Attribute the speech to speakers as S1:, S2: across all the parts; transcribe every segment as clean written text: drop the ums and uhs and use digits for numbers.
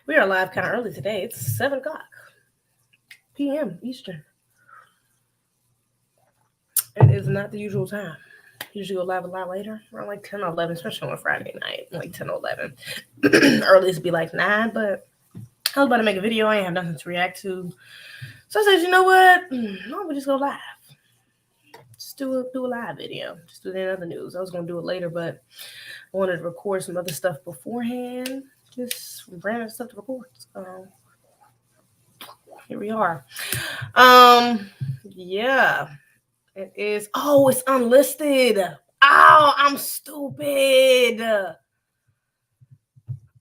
S1: We are live kind of early today. It's 7 o'clock p.m. Eastern. It is not the usual time. Usually go live a lot later, around like 10 or 11, especially on a Friday night, like 10 or 11. Earliest be like 9, but I was about to make a video. I ain't have nothing to react to. So I said, you know what? Why don't we just go live? Just do a live video. Just do the other news. I was going to do it later, but I wanted to record some other stuff beforehand. Just random stuff to record. So here we are. Yeah. It is. Oh, it's unlisted. Oh, I'm stupid.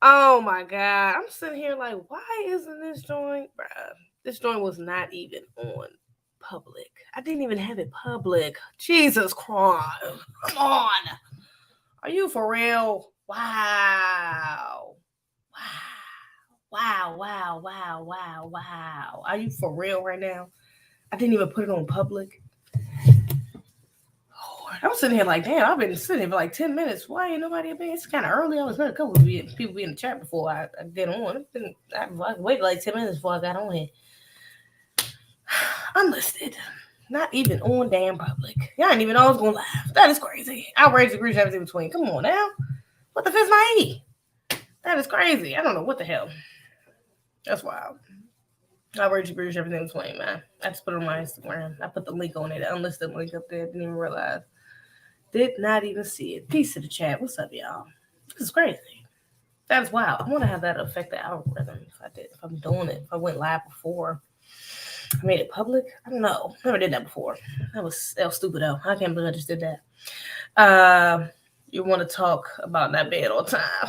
S1: Oh my God. I'm sitting here like, why isn't this joint, bruh? This joint was not even on public. I didn't even have it public. Jesus Christ. Come on. Are you for real? Wow. Wow. Are you for real right now? I didn't even put it on public. I'm sitting here like, damn, I've been sitting here for like 10 minutes. Why ain't nobody been? It's kind of early. I was heard a couple of people be in the chat before I get on. I waited like 10 minutes before I got on here. Unlisted. Not even on damn public. Y'all didn't even know I was going live. That is crazy. Outrageous degrees everything between. Come on now. What the fizz my E? That is crazy. I don't know what the hell. That's wild. Outrageous degrees everything between, man. I just put it on my Instagram. I put the link on it, the unlisted link up there. Didn't even realize. Did not even see it. Peace to the chat. What's up, y'all? This is crazy. That is wild. I want to have that affect the algorithm if I'm doing it. If I went live before I made it public. I don't know. Never did that before. That was stupid though. I can't believe I just did that. You want to talk about that bed all the time.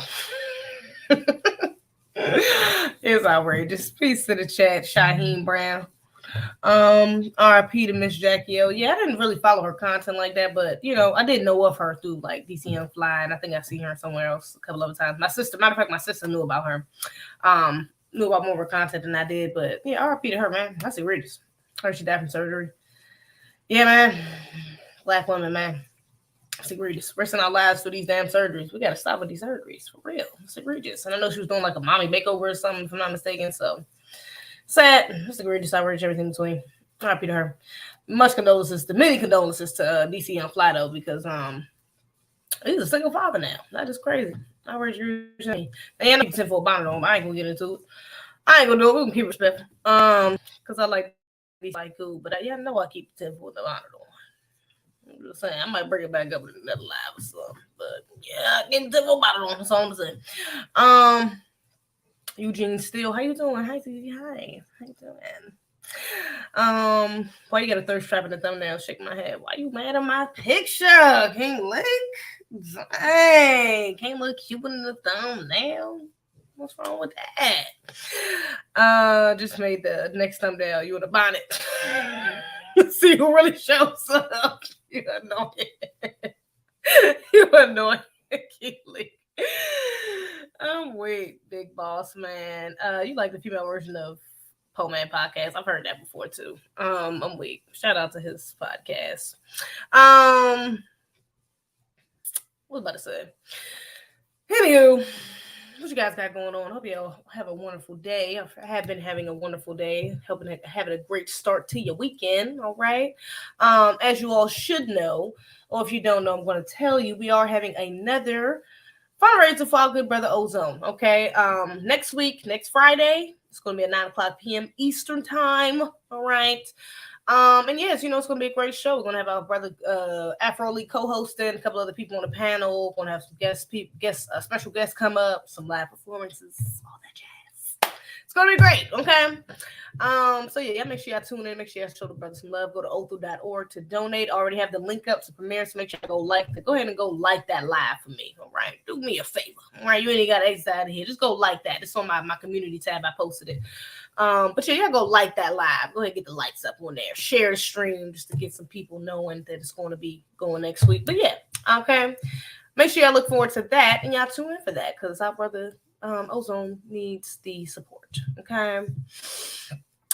S1: It's outrageous. Peace to the chat, Shaheem Brown. RIP to Miss Jackie O. Yeah, I didn't really follow her content like that, but I did know of her through like DCM Fly, and I think I've seen her somewhere else a couple other times. Matter of fact, my sister knew about her. Knew about more of her content than I did, but yeah, RIP to her, man. That's egregious. Heard she died from surgery. Yeah, man. Black women, man. It's egregious. Risking our lives for these damn surgeries. We gotta stop with these surgeries, for real. It's egregious. And I know she was doing like a mommy makeover or something, if I'm not mistaken, so sad. It's egregious. Outrageous, everything between. RIP to her. Many condolences to DC and Fly though, because he's a single father now. That is crazy. Outrageous. And I know you can for a bonnet on. I ain't gonna get into it. I ain't gonna do it. We can keep respectful. Because I like these like cool, but I know I keep the 10 for the bonnet on. I'm just saying, I might bring it back up in another live or something. But yeah, getting 10 for bonnet on. That's all I'm saying. Eugene Steele, how you doing? Hi, Zeze. Hi. How you doing? Why you got a thirst trap in the thumbnail? Shake my head. Why you mad at my picture? King Lick? Dang. Can't look cute in the thumbnail. What's wrong with that? Just made the next thumbnail. You in a bonnet. Let's see who really shows up. You annoying. You annoying, King Lick. I'm weak, big boss man. You like the female version of Po Man podcast? I've heard that before too. I'm weak. Shout out to his podcast. What was I about to say? Anywho, what you guys got going on? Hope y'all have a wonderful day. I have been having a wonderful day, having a great start to your weekend. All right. As you all should know, or if you don't know, I'm going to tell you, we are having another fundraiser for our good brother Ozone. Okay. Next Friday, it's going to be at 9:00 p.m. Eastern time. All right. And yes, it's going to be a great show. We're going to have our brother Afro Lee co-hosting, a couple other people on the panel. We're going to have some special guests come up, some live performances, all that jazz. It's going to be great. Okay. So yeah, make sure y'all tune in. Make sure y'all show the brother some love. Go to othu.org to donate. I already have the link up to premiere, so make sure you go ahead and go like that live for me. All right. Do me a favor. All right. You ain't got to exit out of here. Just go like that. It's on my community tab. I posted it. But yeah, y'all go like that live. Go ahead and get the lights up on there. Share the stream just to get some people knowing that it's going to be going next week. But yeah, okay. Make sure y'all look forward to that and y'all tune in for that because our brother Ozone needs the support. Okay.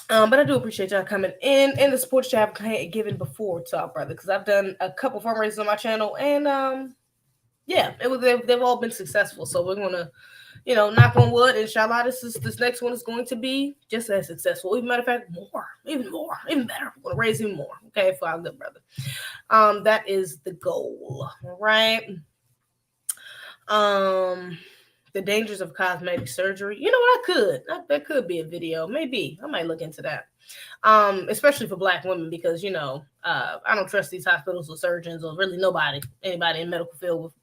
S1: But I do appreciate y'all coming in and the support y'all have given before to our brother because I've done a couple fundraisers on my channel and yeah, they've all been successful. So we're gonna, knock on wood. Inshallah, this next one is going to be just as successful. Even matter of fact, even better. We're gonna raise even more. Okay, for our good brother. That is the goal, right? The dangers of cosmetic surgery. You know what? That could be a video. Maybe I might look into that. Especially for Black women, because I don't trust these hospitals or surgeons or really anybody in medical field with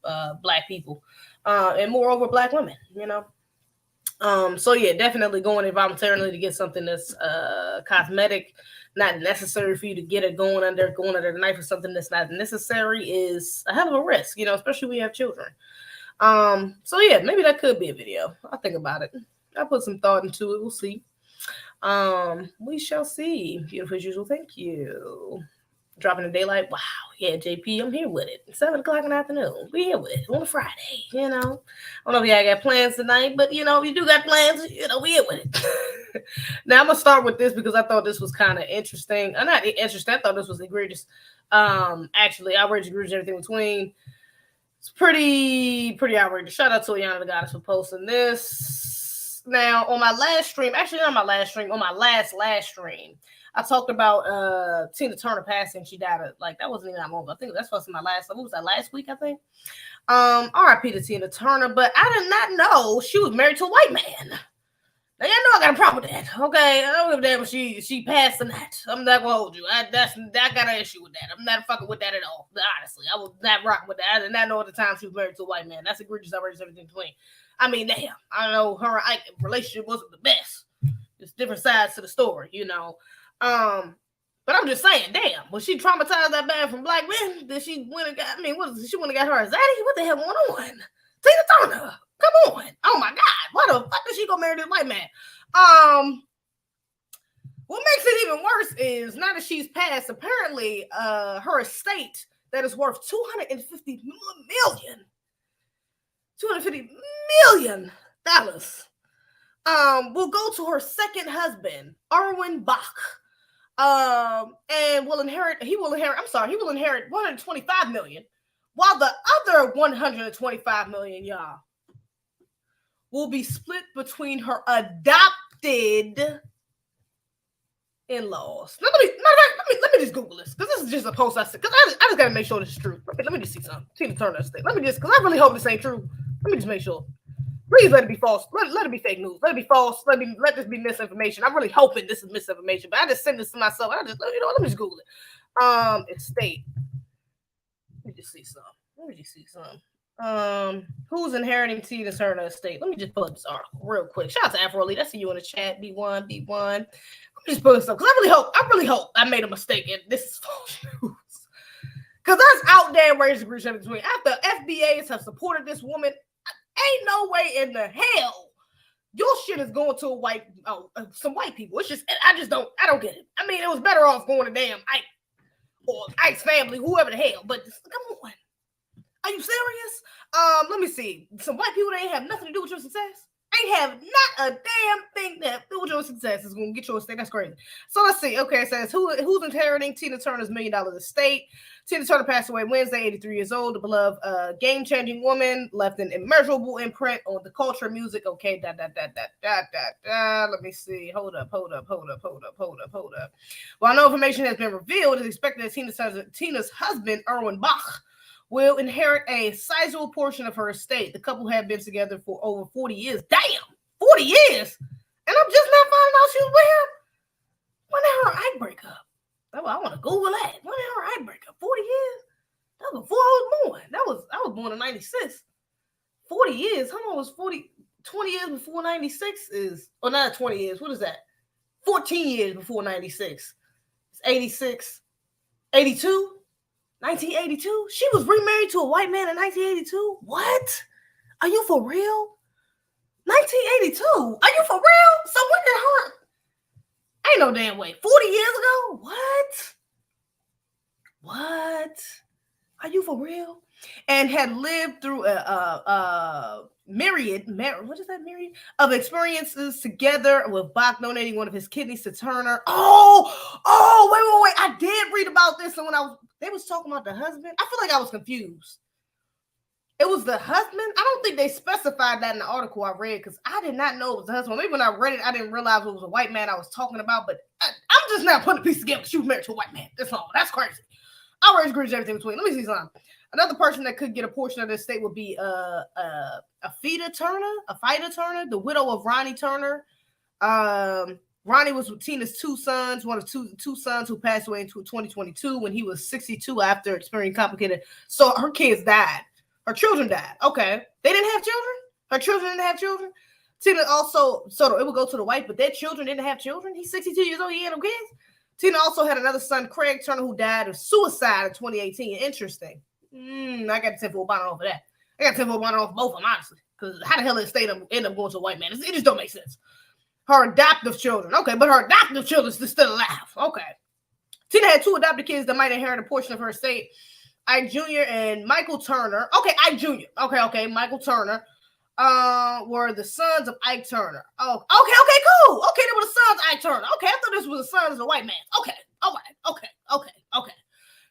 S1: Black people, and moreover Black women. So yeah, definitely going involuntarily to get something that's cosmetic, not necessary for you to get it going under the knife, or something that's not necessary is a hell of a risk. Especially when you have children. So yeah, maybe that could be a video. I'll think about it. I'll put some thought into it. We'll see. We shall see. Beautiful as usual. Thank you. Dropping the daylight. Wow. Yeah, JP, I'm here with it. 7 o'clock in the afternoon. We here with it on a Friday. I don't know if y'all got plans tonight, but if you do got plans, we here with it. Now I'm gonna start with this because I thought this was kind of interesting. Not interesting. I thought this was egregious. Actually, outrageous, egregious, everything between. It's pretty outrageous. Shout out to Ayana the Goddess for posting this. Now, on my last stream, actually not my last stream, on my last stream, I talked about Tina Turner passing. She died that wasn't even that long ago. I think that's supposed to be my last. What was that, last week? I think. R.I.P. to Tina Turner, but I did not know she was married to a white man. Now y'all know I got a problem with that. Okay, I don't give a damn if she passed or not. I'm not gonna hold you. I got an issue with that. I'm not fucking with that at all. Honestly, I was not rocking with that. I did not know at the time she was married to a white man. That's egregious, outrageous, everything between. I mean, damn. I know her and Ike relationship wasn't the best. There's different sides to the story, But I'm just saying, damn, was she traumatized that bad from Black men? Did she went and got? I mean, she went and got her a zaddy? What the hell going on? Tina Turner. Come on. Oh my God. Why the fuck did she go marry this white man? What makes it even worse is now that she's passed, apparently her estate that is worth $250 million will go to her second husband, Erwin Bach. And he will inherit $125 million, while the other $125 million, y'all, will be split between her adopted in-laws. Let me just Google this, because this is just a post I said, because I just gotta make sure this is true. Let me just see something. Tina Turner estate. Because I really hope this ain't true. Let me just make sure. Please let it be false. Let it be fake news. Let it be false. Let this be misinformation. I'm really hoping this is misinformation, but I just send this to myself. Let me just Google it. Estate. Let me just see something. Who's inheriting Tina Turner estate? Let me just pull up this article real quick. Shout out to Afro Elite. I see you in the chat. B1. Let me just pull this up, because I really hope I made a mistake and this is false news. Because that's out there where between. After FBAs have supported this woman, ain't no way in the hell your shit is going to some white people. It's just, I don't get it. I mean, it was better off going to damn Ike or Ike's family, whoever the hell. But come on. Are you serious? Let me see. Some white people that ain't have nothing to do with your success. Ain't have not a damn thing to do with your success is going to get your estate. That's crazy. So let's see. Okay, it says who's inheriting Tina Turner's $1 million estate? Tina Turner passed away Wednesday, 83 years old. The beloved game-changing woman left an immeasurable imprint on the culture, music. Okay, Let me see. Hold up. While no information has been revealed, it's expected that Tina's husband, Erwin Bach, will inherit a sizable portion of her estate. The couple have been together for over 40 years. Damn, 40 years! And I'm just not finding out she was with him. When did her Ike break up? I want to Google that. When did her Ike break up? 40 years? That was before I was born. I was born in 96. 40 years. How long was 40? 20 years before 96 is, or not 20 years. What is that? 14 years before 96. It's 86. 82? 1982? She was remarried to a white man in 1982? What? Are you for real? 1982? Are you for real? So when did her? Ain't no damn way. 40 years ago? What? Are you for real? And had lived through a myriad of experiences together, with Bach donating one of his kidneys to Turner. Oh, wait. I did read about this, and when they was talking about the husband, I feel like I was confused. It was the husband. I don't think they specified that in the article I read because I did not know it was the husband. Maybe when I read it, I didn't realize it was a white man I was talking about. But I'm just not putting a piece together. She was married to a white man. That's all. That's crazy. Outrage, egregious, everything between. Let me see something. Another person that could get a portion of this estate would be a Fida Turner, the widow of Ronnie Turner. Ronnie was with Tina's two sons, one of two sons who passed away in 2022 when he was 62 after experiencing complicated. So her kids died. Her children died. Okay. They didn't have children? Her children didn't have children? Tina also, so it would go to the wife, but their children didn't have children? He's 62 years old. He had no kids? Tina also had another son, Craig Turner, who died of suicide in 2018. Interesting. I got to 10 for Obama off of that. I got to 10 for Obama off both of them, honestly. Because how the hell did the state end up going to a white man? It just don't make sense. Her adoptive children. Okay, but her adoptive children is still alive. Okay. Tina had two adopted kids that might inherit a portion of her estate. Ike Jr. and Michael Turner. Okay, Ike Jr. Okay. Michael Turner were the sons of Ike Turner. Oh, okay, cool. Okay, they were the sons of Ike Turner. Okay, I thought this was the sons of the white man. Okay, all right. Okay.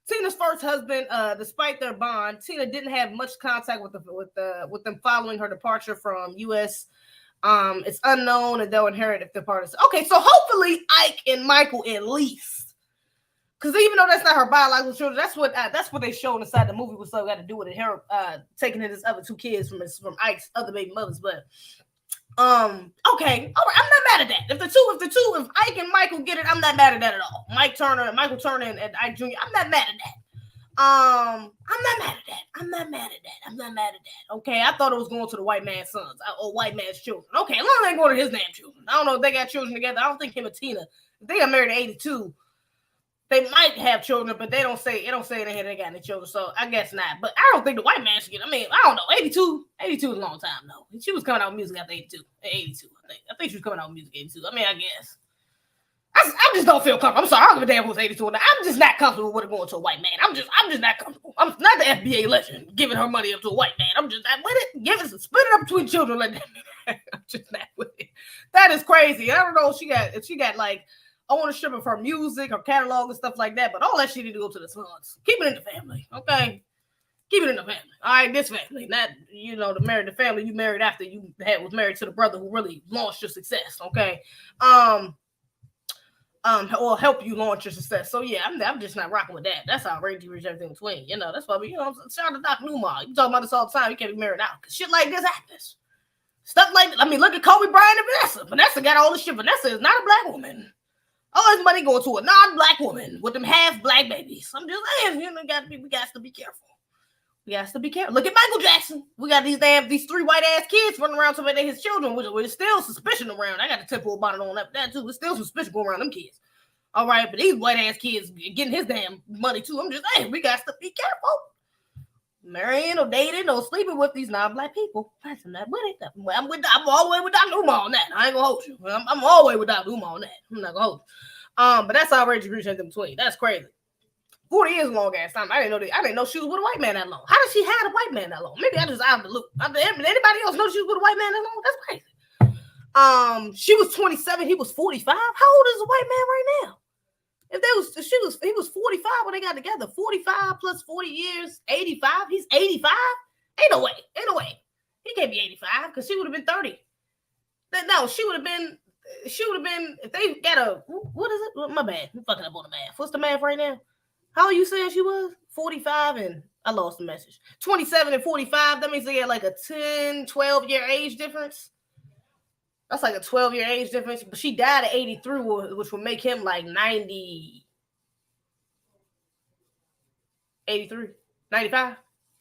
S1: Tina's first husband, despite their bond, Tina didn't have much contact with them following her departure from U.S. It's unknown and they'll inherit if they're part of. Okay, so hopefully Ike and Michael at least. Because even though that's not her biological children, that's what they showed inside the movie was so got to do with it. Her taking his other two kids from Ike's other baby mothers. But okay, all right, I'm not mad at that. If Ike and Michael get it, I'm not mad at that at all. Michael Turner and Ike Jr. I'm not mad at that. I'm not mad at that. Okay, I thought it was going to the white man's sons or white man's children. Okay, as long as they going to his damn children. I don't know if they got children together. I don't think him and Tina, if they got married at 82. They might have children, but they don't say they got any children, so I guess not. But I don't think the white man should get. I mean, I don't know. 82 is a long time, though. She was coming out with music after 82. 82, I think she was coming out with music 82. I mean, I guess. I just don't feel comfortable. I'm sorry, I don't give a damn who's 82 or not. I'm just not comfortable with it going to a white man. I'm just not comfortable. I'm not the FBA legend giving her money up to a white man. I'm just not with it. Split it up between children. Like that. I'm just not with it. That is crazy. I don't know if she got like ownership of her music, her catalog, and stuff like that. But all that shit need to go to the sons. Keep it in the family, okay? Keep it in the family. All right, this family, not the family you married after you was married to the brother who really launched your success, okay? Or help you launch your success. So yeah, I'm just not rocking with that. That's how outrageous everything between. That's why shout out to Dr. Newmar. You talking about this all the time. You can't be married out because shit like this happens. Stuff like that. I mean, look at Kobe Bryant and Vanessa. Vanessa got all this shit. Vanessa is not a black woman. All this money going to a non-black woman with them half-black babies. I'm just saying, we got to be careful. We got to be careful. Look at Michael Jackson. We got these three white-ass kids running around talking about they his children, which is still suspicion around. I got a temple bonnet on that too. There's still suspicion going around them kids. All right, but these white-ass kids getting his damn money too. I'm just saying, we got to be careful. Marrying or dating or sleeping with these non-black people. I'm not with it. I'm all the way with Dr. Umar on that. I ain't gonna hold you. I'm all the way with Dr. Umar on that. I'm not gonna hold you. But that's outrageous egregious in between. That's crazy. 40 years long ass time. I didn't know she was with a white man that long. How did she have a white man that long? Maybe I just out of the loop. Anybody else know she was with a white man that long? That's crazy. She was 27. He was 45. How old is a white man right now? He was 45 when they got together. 45 plus 40 years, 85. He's 85. Ain't no way. He can't be 85 because she would have been 30. No, she would have been if they got a what is it? My bad. I'm fucking up on the math. What's the math right now? How you saying she was? 45 and I lost the message. 27 and 45. That means they got like a 10, 12-year age difference. That's like a 12-year age difference. But she died at 83, which would make him like 90. 83. 95.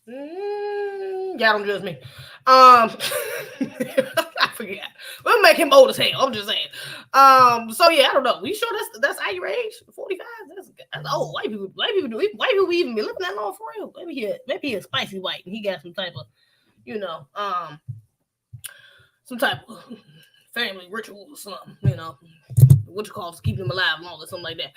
S1: Y'all don't judge me. I forget. We'll make him old as hell. I'm just saying. So yeah, I don't know. You sure that's our age? 45? That's old. White people even be living that long for real. Maybe he a spicy white and he got some type of, some type of family ritual or something, what you call it, keep them alive longer, something like that.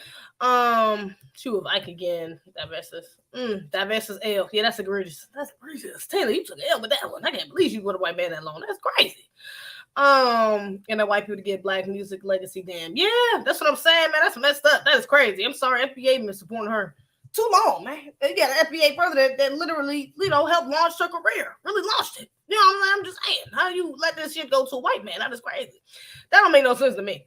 S1: She with Ike again, divestors L. Yeah, that's egregious. That's egregious. Taylor, you took L with that one. I can't believe you with a white man that long. That's crazy. And the white people to get black music legacy. Damn. Yeah, that's what I'm saying, man. That's messed up. That is crazy. I'm sorry, FBA been supporting her too long, man. You got an FBA brother that literally, helped launch her career. Really launched it. You know what I'm saying? I'm just saying. How you let this shit go to a white man? That is crazy. That don't make no sense to me.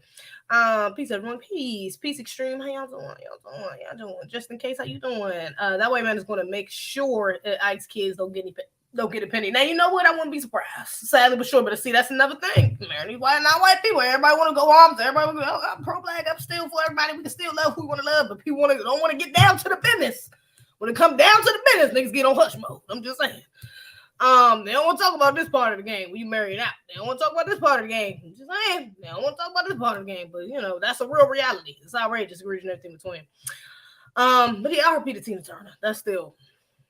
S1: Peace everyone. Peace extreme. How y'all doing? Just in case, how you doing? That white man is going to make sure that ICE kids don't get a penny. Now you know what? I wouldn't be surprised. Sadly but sure, but see, that's another thing. Man, these not white people. Everybody want to go arms. Everybody want to go. I'm pro-black. I'm still for everybody. We can still love who we want to love, but people don't want to get down to the business. When it comes down to the business, niggas get on hush mode. I'm just saying. They don't want to talk about this part of the game when you marry it out. They don't want to talk about this part of the game. I'm just saying. They don't want to talk about this part of the game, but that's a real reality. It's outrageous, egregious, and everything between. But yeah, I repeated Tina Turner. That's still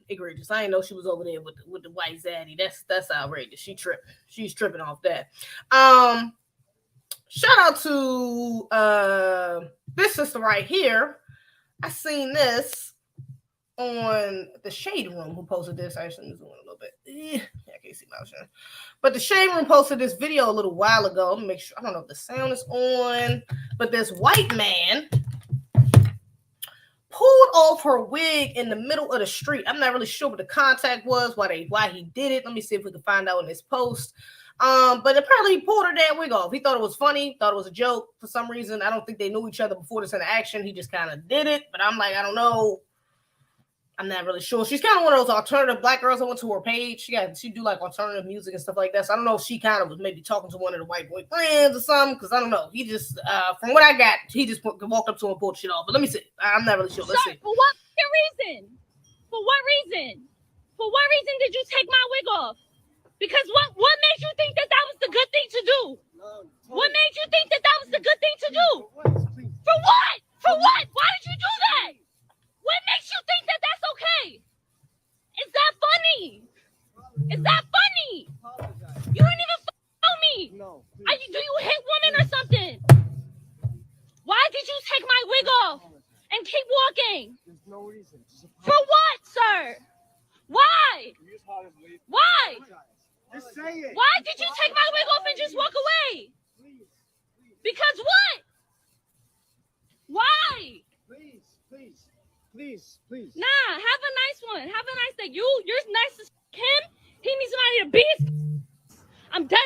S1: egregious. I didn't know she was over there with the white zaddy. That's outrageous. She's tripping off that. Shout out to this sister right here. I seen this on the Shade Room who posted this. Actually, I'm zooming a little bit. I can't see my option. But the Shade Room posted this video a little while ago. Let me make sure. I don't know if the sound is on, but this white man pulled off her wig in the middle of the street. I'm not really sure what the contact was, why he did it. Let me see if we can find out in this post. But apparently he pulled her damn wig off. He thought it was funny, thought it was a joke for some reason. I don't think they knew each other before this interaction. He just kind of did it. But I'm like, I don't know. I'm not really sure. She's kind of one of those alternative black girls. I went to her page. She do like alternative music and stuff like that. So I don't know if she kind of was maybe talking to one of the white boy friends or something. Because I don't know. He just, from what I got, he just walked up to him and pulled shit off. But let me see. I'm not really sure. Let's see.
S2: For what reason? For what reason? For what reason did you take my wig off? Because what made you think that was the good thing to do? What made you think that was the good thing to do? For what? For what? Why did you do that? What makes you think that that's okay? Is that funny? Is that funny? You don't even know me. No. Do you hit women or something? Why did you take my wig off and keep walking? There's no reason. For what, sir? Why? Why?
S3: Just say it.
S2: Why did you take my wig off and just walk away? Because what? Why?
S3: Please.
S2: Nah, have a nice one. Have a nice day. You're nice as him. He needs somebody to beat. I'm dead.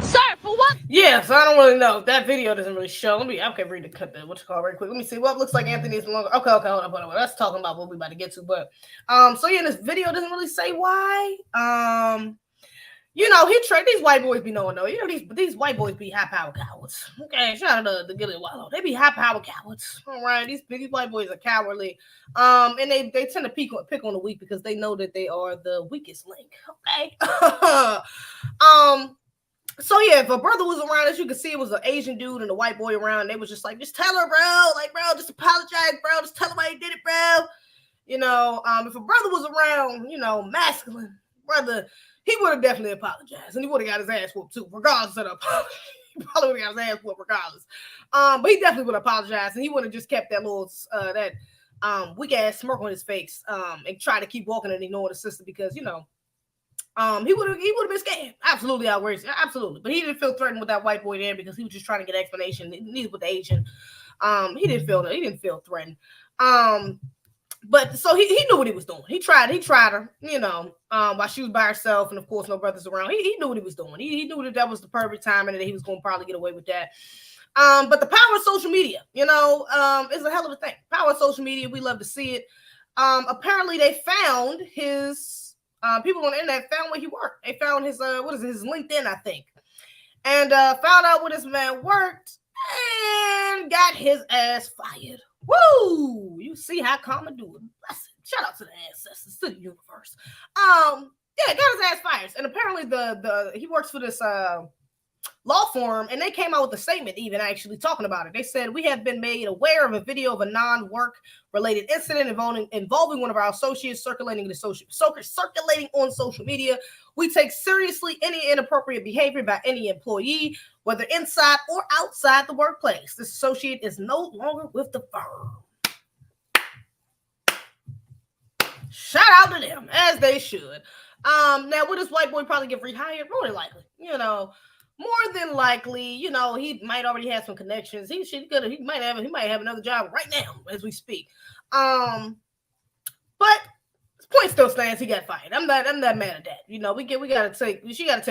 S2: Sir, for what?
S1: Yeah, so I don't really know. That video doesn't really show. I can read what's called right quick. Let me see. What looks like Anthony's longer. Okay, hold on. That's talking about what we about to get to. But so yeah, this video doesn't really say why. He tried. These white boys be knowing though. These white boys be high power cowards. Okay, shout out to Gilly Wallow. They be high power cowards. All right, these white boys are cowardly. And they tend to pick on the weak because they know that they are the weakest link. Okay. So yeah, if a brother was around, as you can see, it was an Asian dude and a white boy around. They was just like, just tell her, bro. Like, bro, just apologize, bro. Just tell her why you did it, bro. If a brother was around, masculine brother, he would have definitely apologized, and he would have got his ass whooped too, regardless of the apology. He probably would have got his ass whooped regardless. But he definitely would have apologized, and he would have just kept that little weak ass smirk on his face, and try to keep walking and ignoring the sister because he would have been scared. Absolutely outrageous. Absolutely. But he didn't feel threatened with that white boy there because he was just trying to get an explanation. Neither with the Asian. He didn't feel threatened. But so he knew what he was doing. He tried her, while she was by herself, and of course no brothers around. He knew what he was doing. He knew that was the perfect time and that he was going to probably get away with that. But the power of social media, is a hell of a thing. Power of social media, we love to see it. Apparently they found his people on the internet found where he worked. They found his his LinkedIn, I think, and found out where this man worked and got his ass fired. Woo! You see how karma do it. Shout out to the ancestors, to the universe. Got his ass fired, and apparently he works for this law firm, and they came out with a statement even actually talking about it. They said, we have been made aware of a video of a non-work related incident involving one of our associates circulating on social media. We take seriously any inappropriate behavior by any employee, whether inside or outside the workplace. This associate is no longer with the firm. Shout out to them, as they should. Now, will this white boy probably get rehired? More than likely, more than likely, you know, he might already have some connections. He might have another job right now as we speak. But point still stands. He got fired. I'm not mad at that. You know, she gotta take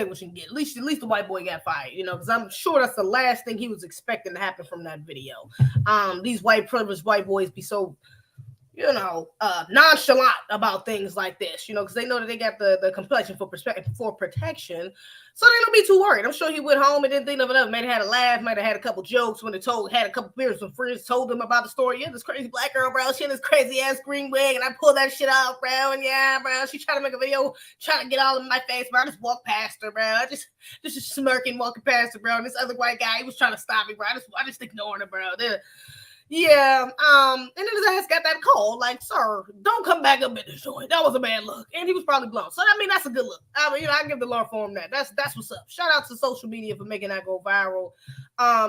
S1: what she can get. At least the white boy got fired. You know, because I'm sure that's the last thing he was expecting to happen from that video. These white privileged white boys be so, you know, nonchalant about things like this, you know, because they know that they got the complexion for protection, so they don't be too worried. I'm sure he went home and didn't think of it. Might have had a laugh, might have had a couple jokes when had a couple beers when friends told them about the story. Yeah, this crazy black girl, bro, she had this crazy ass green wig, and I pulled that shit off, bro. And yeah, bro, she tried to make a video, trying to get all in my face, bro. I just walked past her, bro. I just smirking, walking past her, bro. And this other white guy, he was trying to stop me, bro. I just ignoring her, bro. Yeah, and then his ass got that call, like, sir, don't come back up in this joint. That was a bad look. And he was probably blown. So, I mean, that's a good look. I mean, you know, I give the Lord for him that. That's what's up. Shout out to social media for making that go viral,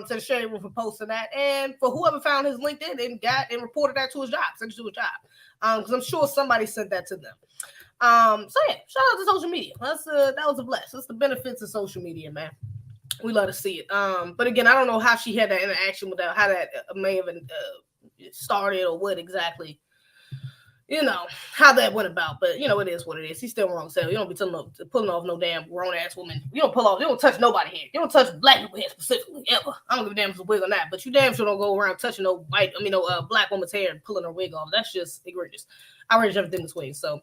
S1: to the Shade Room for posting that, and for whoever found his LinkedIn and reported that to his job, sent it to his job. Because I'm sure somebody sent that to them. So yeah, shout out to social media. That was a bless. That's the benefits of social media, man. We love to see it. But again, I don't know how she had that interaction with that, how that may have started or what exactly, you know, how that went about. But, you know, it is what it is. He's still wrong. So you don't be pulling off no damn grown ass woman. You don't touch nobody here. You don't touch black people here specifically, ever. I don't give a damn if it's a wig or not. But you damn sure don't go around touching no black woman's hair and pulling her wig off. That's just egregious. Outrageous everything between. So,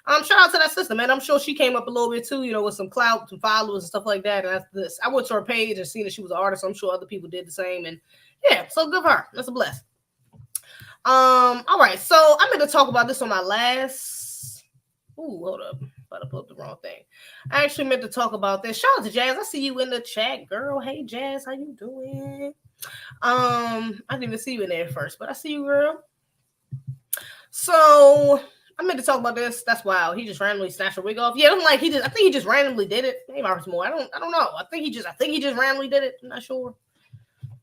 S1: shout out to that sister, man. I'm sure she came up a little bit too, you know, with some clout, some followers and stuff like that. And I went to her page and seen that she was an artist. So I'm sure other people did the same. And yeah, so good for her. That's a bless. All right. So I'm going to talk about this on my last. Ooh, hold up. About to pull up the wrong thing. I actually meant to talk about this. Shout out to Jazz. I see you in the chat, girl. Hey, Jazz, how you doing? I didn't even see you in there first, but I see you, girl. So I meant to talk about this. That's wild. He just randomly snatched her wig off. Yeah, I think he just randomly did it. Maybe I more. I don't know. I think he just randomly did it. I'm not sure.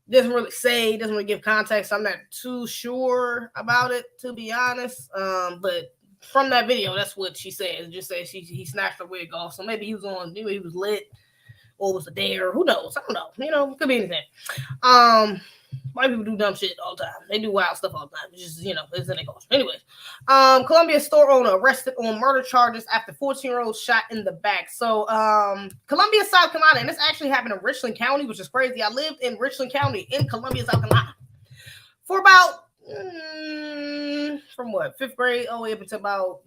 S1: Doesn't really give context. I'm not too sure about it, to be honest. But from that video, that's what she says. It just says he snatched her wig off. So maybe he was lit, or was a dare. Who knows? I don't know. You know, it could be anything. White people do dumb shit all the time. They do wild stuff all the time. It's just, you know, it's in their culture. Anyways, Columbia store owner arrested on murder charges after 14-year-old shot in the back. So, Columbia, South Carolina, and this actually happened in Richland County, which is crazy. I lived in Richland County in Columbia, South Carolina for about, from what, 5th grade all the way up until about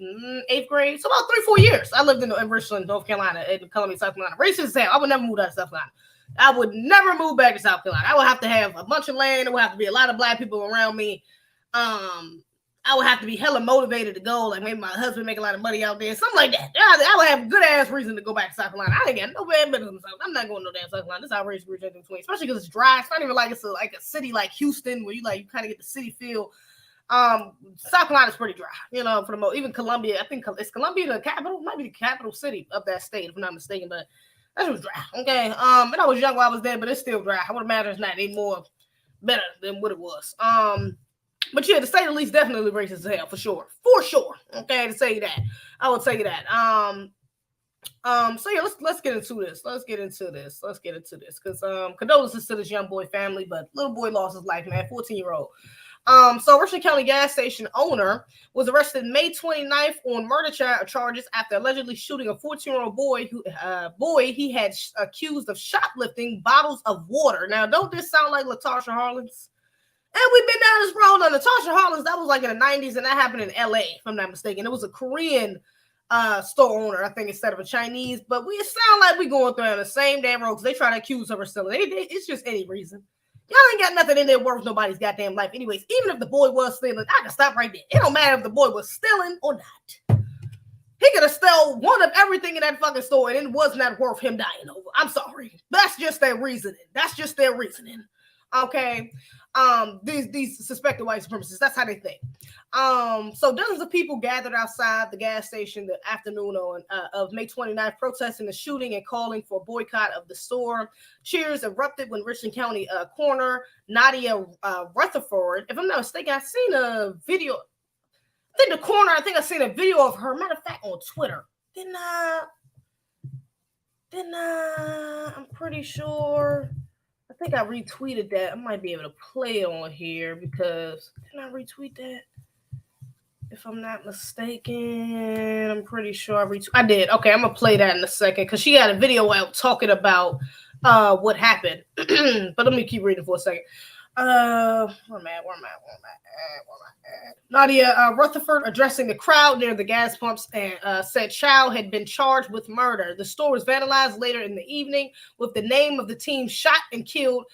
S1: 8th grade. So about 3-4 years. I lived in Richland, North Carolina, in Columbia, South Carolina. Racist as hell. I would never move out of South Carolina. I would never move back to South Carolina. I would have to have a bunch of land. There would have to be a lot of black people around me. I would have to be hella motivated to go. Like maybe my husband make a lot of money out there, something like that. I would have a good ass reason to go back to South Carolina. I ain't got no bad business. I'm not going to no damn South Carolina. This is outrageous between, especially because it's dry. It's not even like it's like a city like Houston where you kind of get the city feel. South Carolina is pretty dry, you know. For the most, even Columbia. I think is Columbia the capital? Might be the capital city of that state, if I'm not mistaken, but. That was dry, okay. And I was young while I was there, but it's still dry. I would imagine it's not any more better than what it was. But yeah, to say the least, definitely racist as hell, for sure, okay, to say that, I would say that. So yeah, let's get into this. Let's get into this because condolences to this young boy family, but little boy lost his life, man, 14-year-old. So Richland County gas station owner was arrested May 29th on murder charges after allegedly shooting a 14-year-old boy he had accused of shoplifting bottles of water. Now, don't this sound like Latasha Harlins? And we've been down this road on Latasha Harlins. That was like in the 90s, and that happened in LA, if I'm not mistaken. It was a Korean store owner, I think, instead of a Chinese. But it sound like we going through the same damn road because they try to accuse her of stealing. It's just any reason. Y'all ain't got nothing in there worth nobody's goddamn life. Anyways, even if the boy was stealing, I can stop right there. It don't matter if the boy was stealing or not. He could have stolen one of everything in that fucking store and it was not worth him dying over. I'm sorry. That's just their reasoning. Okay. These suspected white supremacists, that's how they think. So dozens of people gathered outside the gas station the afternoon of May 29th, protesting the shooting and calling for a boycott of the store. Cheers erupted when Richland County coroner Nadia Rutherford, if I'm not mistaken, I've seen a video. I seen a video of her. Matter of fact, on Twitter. I'm pretty sure. I think I retweeted that. I might be able to play it on here because didn't I retweet that? If I'm not mistaken, I'm pretty sure I did. Okay, I'm gonna play that in a second because she had a video out talking about what happened. But let me keep reading for a second. Where am I? Nadia Rutherford addressing the crowd near the gas pumps and said Chow had been charged with murder. The store was vandalized later in the evening with the name of the team shot and killed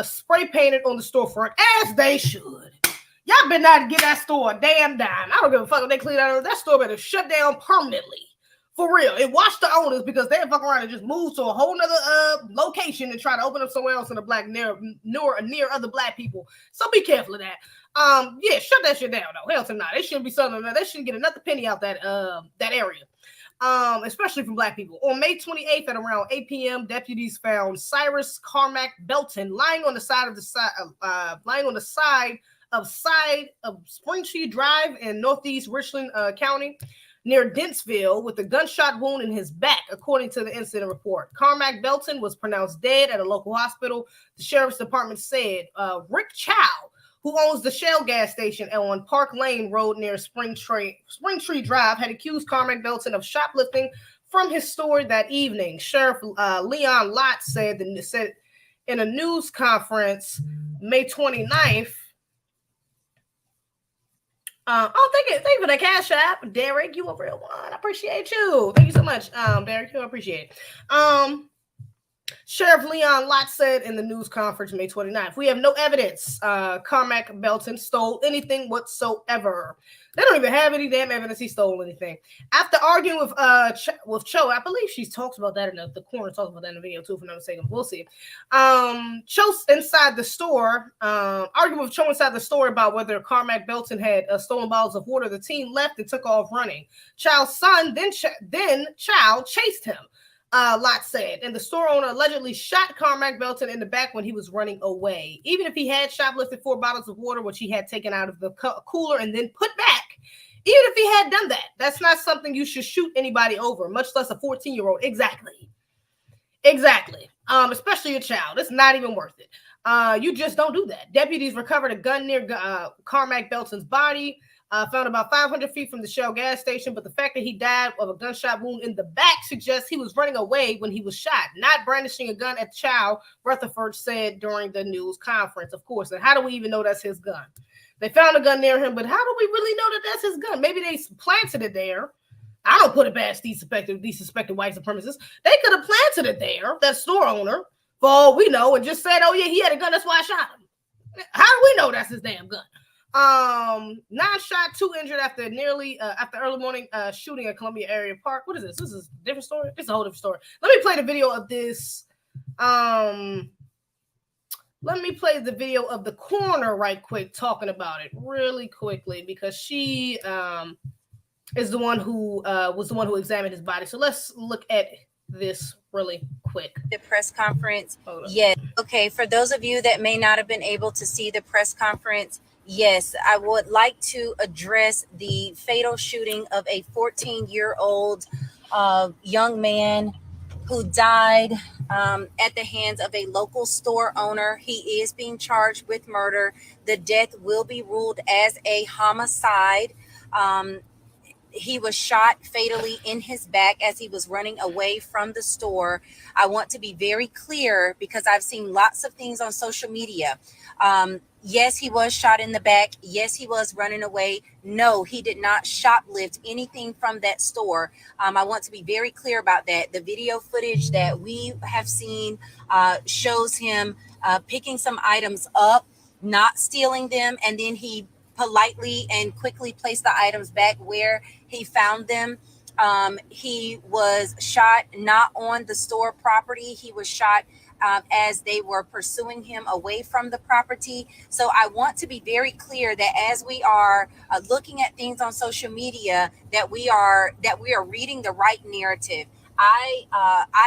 S1: spray painted on the storefront, as they should. Y'all better not get that store a damn dime. I don't give a fuck if they clean out. That store better shut down permanently. For real. It watched the owners because they fuck around and just move to a whole nother location and try to open up somewhere else in the black near other black people. So be careful of that. Yeah, shut that shit down though. Hell to not. They shouldn't be selling that. They shouldn't get another penny out that area. Especially from black people. On May 28th at around 8 p.m., deputies found Cyrus Carmack Belton lying on the side of Springtree Drive in Northeast Richland County near Dentsville with a gunshot wound in his back, according to the incident report. Carmack Belton was pronounced dead at a local hospital. The sheriff's department said Rick Chow, who owns the Shell gas station on Park Lane Road near Springtree Drive, had accused Carmack Belton of shoplifting from his store that evening. Sheriff Leon Lott said in a news conference May 29th. Thank you for the cash app, Derek. You a real one. I appreciate you. Thank you so much, Derek. You appreciate it. Sheriff Leon Lott said in the news conference May 29th, we have no evidence Carmack Belton stole anything whatsoever. They don't even have any damn evidence he stole anything. After arguing with Cho, I believe she talks about that in the corner, talks about that in the video too, if I'm not mistaken. We'll see. Cho inside the store, arguing with Cho inside the store about whether Carmack Belton had stolen bottles of water. The team left and took off running. Chow's son, then Chow chased him. Lott said, and the store owner allegedly shot Carmack Belton in the back when he was running away. Even if he had shoplifted 4 bottles of water, which he had taken out of the cooler and then put back, even if he had done that, that's not something you should shoot anybody over, much less a 14-year-old. Exactly. Especially a child. It's not even worth it. You just don't do that. Deputies recovered a gun near Carmack Belton's body. Found about 500 feet from the Shell gas station, but the fact that he died of a gunshot wound in the back suggests he was running away when he was shot, not brandishing a gun at Chow, Rutherford said during the news conference, of course. And how do we even know that's his gun? They found a gun near him, but how do we really know that that's his gun? Maybe they planted it there. I don't put it past these suspected white supremacists. They could have planted it there, that store owner, for all we know, and just said, oh yeah, he had a gun, that's why I shot him. How do we know that's his damn gun? 9 shot, 2 injured after early morning shooting at Columbia Area Park. What is this? This is a different story. It's a whole different story. Let me play the video of this. Let me play the video of the coroner right quick, talking about it really quickly, because she is the one who was the one who examined his body. So let's look at this really quick.
S3: The press conference. Yes. Okay. For those of you that may not have been able to see the press conference, yes, I would like to address the fatal shooting of a 14-year-old young man who died at the hands of a local store owner. He is being charged with murder. The death will be ruled as a homicide. He was shot fatally in his back as he was running away from the store. I want to be very clear because I've seen lots of things on social media. Yes, he was shot in the back. Yes, he was running away. No, he did not shoplift anything from that store. I want to be very clear about that. The video footage that we have seen shows him picking some items up, not stealing them, and then he politely and quickly placed the items back where he found them. He was shot not on the store property. He was shot as they were pursuing him away from the property. So I want to be very clear that as we are looking at things on social media, that we are reading the right narrative. I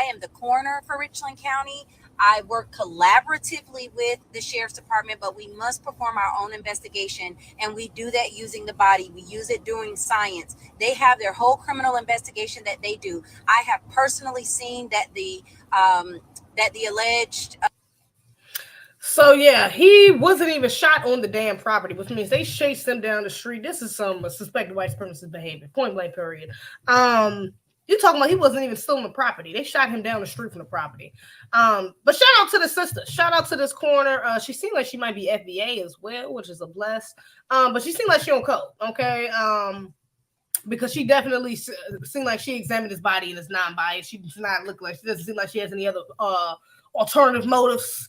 S3: am the coroner for Richland County. I work collaboratively with the sheriff's department, but we must perform our own investigation. And we do that using the body. We use it doing science. They have their whole criminal investigation that they do. I have personally seen that the that the alleged
S1: So yeah, he wasn't even shot on the damn property, which means they chased him down the street. This is some suspected white supremacist behavior, point blank period. You talking about he wasn't even still on the property. They shot him down the street from the property. But shout out to the sister. Shout out to this coroner. She seemed like she might be FBA as well, which is a bless. But she seemed like she on code, okay? Because she definitely seemed like she examined his body and is non-biased. She does not look like, she doesn't seem like she has any other alternative motives.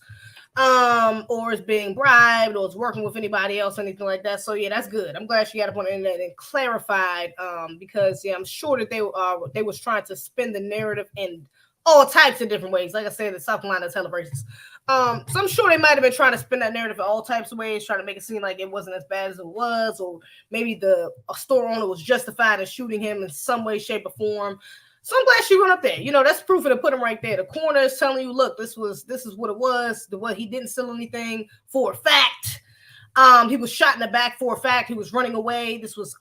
S1: Or is being bribed, or is working with anybody else, anything like that. So yeah, that's good. I'm glad she got up on the internet and clarified. Because yeah, I'm sure that they was trying to spin the narrative in all types of different ways. Like I said, the South Carolina is hella racist. So I'm sure they might have been trying to spin that narrative in all types of ways, trying to make it seem like it wasn't as bad as it was, or maybe a store owner was justified in shooting him in some way, shape, or form. So I'm glad she went up there. You know, that's proof of the put him right there. The coroner is telling you, look, this is what it was. He didn't steal anything for a fact. He was shot in the back for a fact. He was running away. This was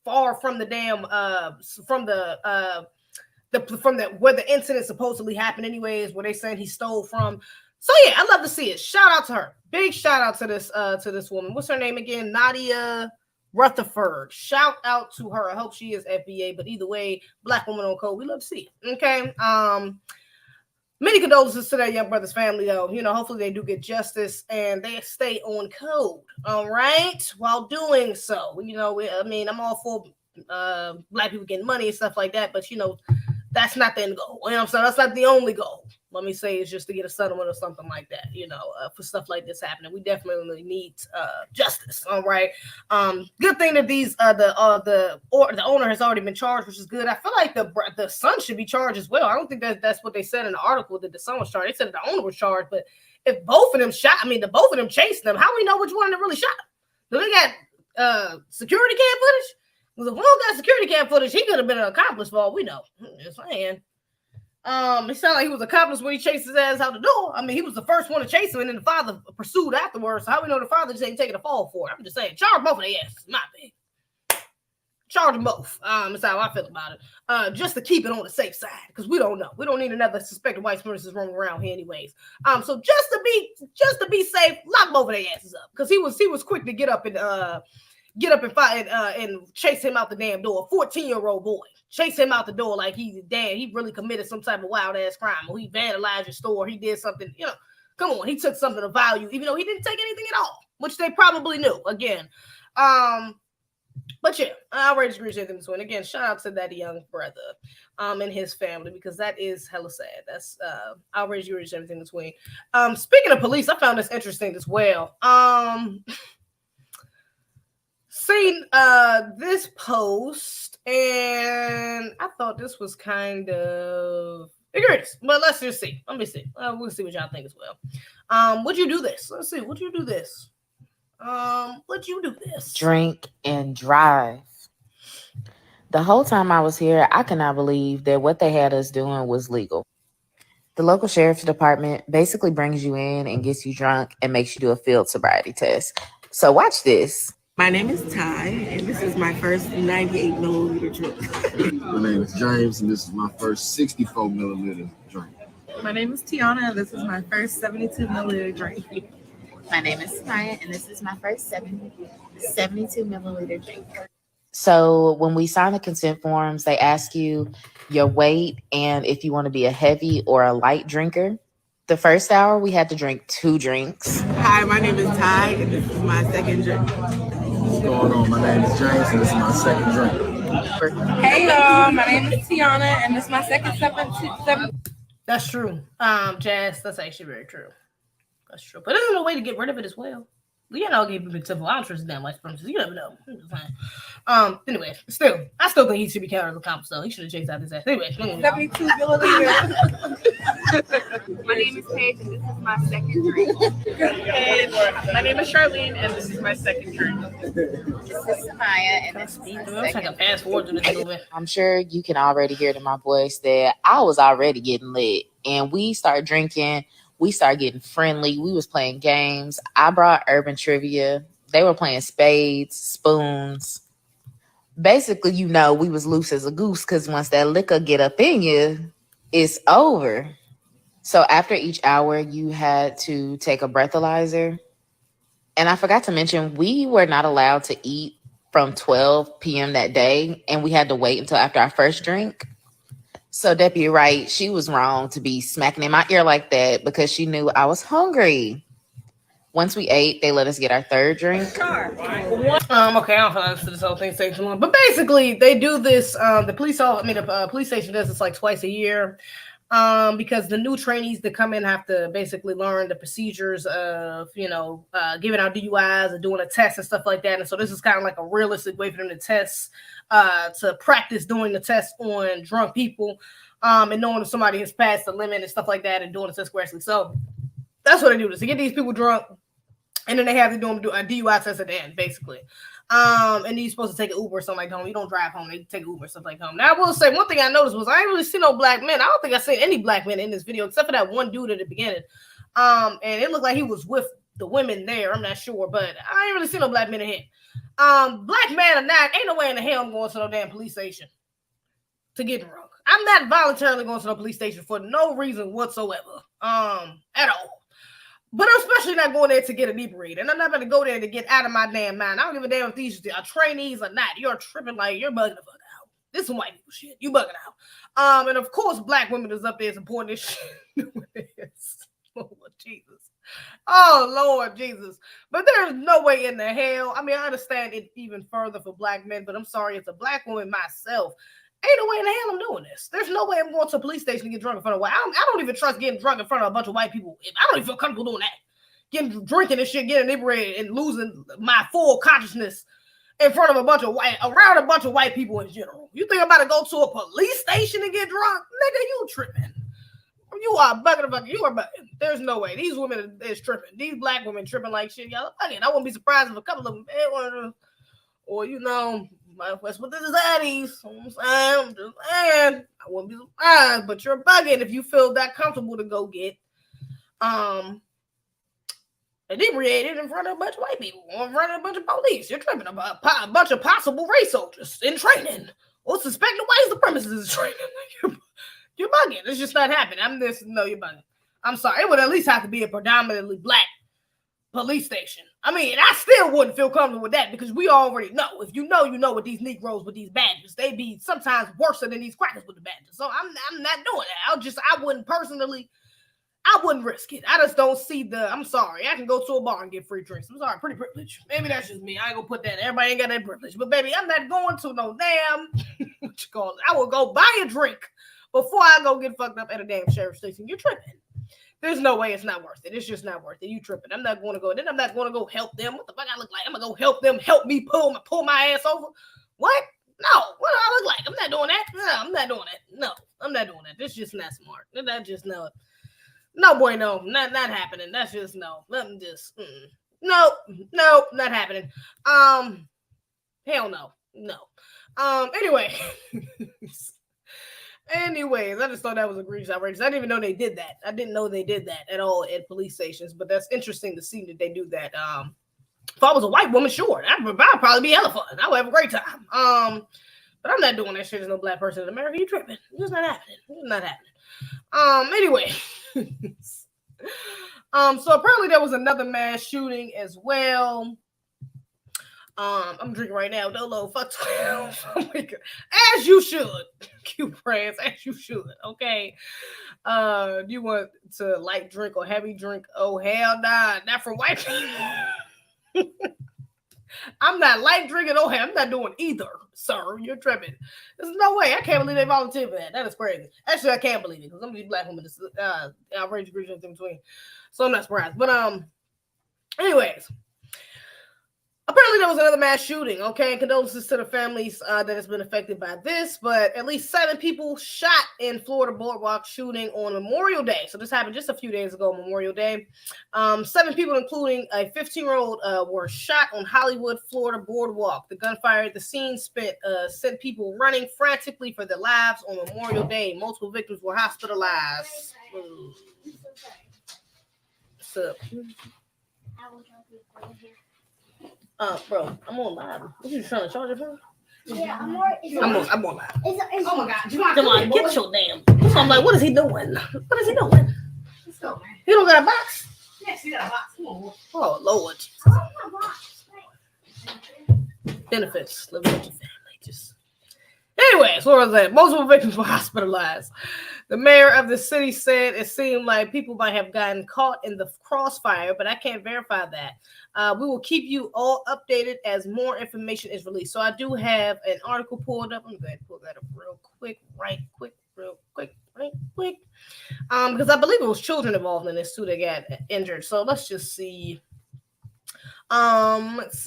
S1: far from the damn where the incident supposedly happened anyways, where they saying he stole from. So yeah, I love to see it. Shout out to her. Big shout out to this woman. What's her name again? Nadia Rutherford. Shout out to her. I hope she is FBA, but either way, Black woman on code, we love to see it. Okay. Many condolences to that young brother's family, though. You know, hopefully they do get justice and they stay on code. All right. While doing so, you know, I'm all for Black people getting money and stuff like that, but you know, that's not the end goal. You know what I'm saying? That's not the only goal. Let me say, it's just to get a settlement or something like that, you know, for stuff like this happening. We definitely need justice. All right. Good thing that the owner has already been charged, which is good. I feel like the son should be charged as well. I don't think that's what they said in the article, that the son was charged. They said that the owner was charged, but if both of them both of them chased them, how do we know which one of them really shot them? Do they got security cam footage? Because if one got security cam footage, he could have been an accomplice for all we know. Just saying. It sounded like he was an accomplice when he chased his ass out the door. I mean, he was the first one to chase him, and then the father pursued afterwards. So how we know the father just ain't taking a fall for it? I'm just saying, charge both of their asses. My bad. Charge them both. That's how I feel about it. Just to keep it on the safe side, because we don't know. We don't need another suspected white supremacist roaming around here, anyways. So just to be safe, lock both of their asses up, because he was quick to get up and fight and chase him out the damn door. A 14-year-old boy. Chase him out the door like he really committed some type of wild ass crime, or he vandalized your store, he did something, you know, come on, he took something of value, even though he didn't take anything at all, which they probably knew again. But yeah, outrageous egregious in between. Again, shout out to that young brother and his family, because that is hella sad. That's outrageous egregious everything in between. Speaking of police, I found this interesting as well. Seen this post, and I thought this was kind of egregious, but let's just see. Let me see. We'll see what y'all think as well. Would you do this? Let's see. Would you do this? Would you do this?
S4: Drink and drive. The whole time I was here, I could not believe that what they had us doing was legal. The local sheriff's department basically brings you in and gets you drunk and makes you do a field sobriety test. So watch this.
S5: My name is Ty, and this is my first 98 milliliter drink.
S6: My name is James, and this is my first 64 milliliter drink.
S5: My name is Tiana, and this is my first 72 milliliter drink.
S7: My name is Samaya, and this is my first 72 milliliter drink.
S4: So when we sign the consent forms, they ask you your weight and if you want to be a heavy or a light drinker. The first hour, we had to drink 2 drinks.
S5: Hi, my name is Ty, and this is my second drink.
S6: What's going on? My name is James, and this is my second drink.
S5: Hey, y'all. My name is Tiana, and this is my second 7.
S1: That's true. Jazz, that's actually very true. That's true. But there's no way to get rid of it as well. You know, give him example. I don't trust damn white supremacists. You never know. Anyway, I still think he should be counted as a accomplice, though. He should have chased out his ass. Anyway,
S5: 72 milliliters.
S7: My name is Paige, and this is my second drink.
S5: My name is Charlene, and this is my second drink.
S7: This is Samaya, and this is my second.
S1: Fast forward to this a little bit.
S4: I'm sure you can already hear it in my voice that I was already getting lit. And we started drinking. We started getting friendly. We was playing games. I brought urban trivia. They were playing spades, spoons. Basically, you know, we was loose as a goose, because once that liquor get up in you, it's over. So after each hour, you had to take a breathalyzer. And I forgot to mention, we were not allowed to eat from 12 p.m. that day, and we had to wait until after our first drink. So Deputy Wright, she was wrong to be smacking in my ear like that because she knew I was hungry. Once we ate, they let us get our third drink.
S1: Okay, I don't know if this whole thing takes too long, but basically they do this. The police station does this like twice a year. Because the new trainees that come in have to basically learn the procedures of, giving out DUIs and doing a test and stuff like that. And so this is kind of like a realistic way for them to test, to practice doing the test on drunk people, and knowing if somebody has passed the limit and stuff like that and doing the test correctly. So that's what they do, is to get these people drunk, and then they have to do a DUI test at the end, basically. And you're supposed to take an Uber or something like home. You don't drive home. They take an Uber or something like home. Now, I will say one thing I noticed was I ain't really see no black men. I don't think I seen any black men in this video except for that one dude at the beginning. And it looked like he was with the women there. I'm not sure, but I ain't really see no black men in here. Black man or not, ain't no way in the hell I'm going to no damn police station to get drunk. I'm not voluntarily going to no police station for no reason whatsoever, at all. But I'm especially not going there to get inebriated. And I'm not going to go there to get out of my damn mind. I don't give a damn if these are trainees or not. You're tripping like you're bugging the fuck out. This is some white people shit. You bugging out. And of course, black women is up there supporting this shit. Lord Jesus. Oh, Lord Jesus. But there's no way in the hell. I mean, I understand it even further for black men, but I'm sorry, as a black woman myself, ain't no way in the hell I'm doing this. There's no way I'm going to a police station to get drunk in front of white. I don't even trust getting drunk in front of a bunch of white people. I don't even feel comfortable doing that. Drinking and shit, getting inebriated and losing my full consciousness in front of around a bunch of white people in general. You think I'm about to go to a police station and get drunk? Nigga, you tripping. You are bugging. You are bugging. There's no way. These women is tripping. These black women tripping like shit. Y'all bugging. I wouldn't be surprised if a couple of them, or West with the zaddies. I'm just saying. I wouldn't be surprised, but you're bugging if you feel that comfortable to go get inebriated in front of a bunch of white people or in front of a bunch of police. You're tripping about a bunch of possible race soldiers in training or suspected white supremacists in training. You're bugging. It's just not happening. You're bugging. I'm sorry. It would at least have to be a predominantly black police station. I mean, I still wouldn't feel comfortable with that because we already know. If you know with these Negroes with these badges, they be sometimes worse than these crackers with the badges. So I'm not doing that. I wouldn't risk it. I just don't see I'm sorry. I can go to a bar and get free drinks. I'm sorry, pretty privileged. Maybe that's just me. I ain't gonna put that. Everybody ain't got that privilege. But baby, I'm not going to no damn I will go buy a drink before I go get fucked up at a damn sheriff's station. You're tripping. There's no way it's not worth it. It's just not worth it. You tripping. I'm not going to go. Then I'm not going to go help them. What the fuck I look like? I'm going to go help them. Help me pull my ass over. What? No. What do I look like? I'm not doing that. No, I'm not doing that. No, I'm not doing that. That's just not smart. That's just no. No, boy, no. Not happening. That's just no. Let me just. No, not happening. Hell no. No. Anyway. Anyways, I just thought that was egregious outrageous. I didn't even know they did that. I didn't know they did that at all at police stations, but that's interesting to see that they do that. If I was a white woman, sure, I'd probably be hella fun. I would have a great time. But I'm not doing that shit as no black person in America. You tripping. It's just not happening. It's not happening. Anyway. So apparently there was another mass shooting as well. I'm drinking right now. Dolo, fuck 12. Oh my God. As you should. Cute friends, as you should. Okay. Do you want to light drink or heavy drink? Oh, hell nah. Not for white people. I'm not light drinking. Oh, hell, I'm not doing either, sir. You're tripping. There's no way. I can't believe they volunteered for that. That is crazy. Actually, I can't believe it because some of these black women is outrageous in between. So I'm not surprised. But anyways. Apparently there was another mass shooting, okay? Condolences to the families that has been affected by this, but at least 7 people shot in Florida boardwalk shooting on Memorial Day. So this happened just a few days ago, Memorial Day. 7 people, including a 15-year-old, were shot on Hollywood, Florida boardwalk. The gunfire at the scene sent people running frantically for their lives on Memorial Day. Multiple victims were hospitalized. What's up? Bro, I'm on live. What you trying to charge it for?
S8: Yeah, I'm on live.
S1: Oh my God. Come on, get your damn. So I'm like, what is he doing? What is he doing? You don't got a box? Yes, you got a box. Oh, Lord. Benefits. Living with your family. Just. Anyways, what was that? Multiple victims were hospitalized. The mayor of the city said it seemed like people might have gotten caught in the crossfire, but I can't verify that. We will keep you all updated as more information is released. So I do have an article pulled up. I'm going to pull that up real quick, because I believe it was children involved in this too that got injured. So let's just see. Let's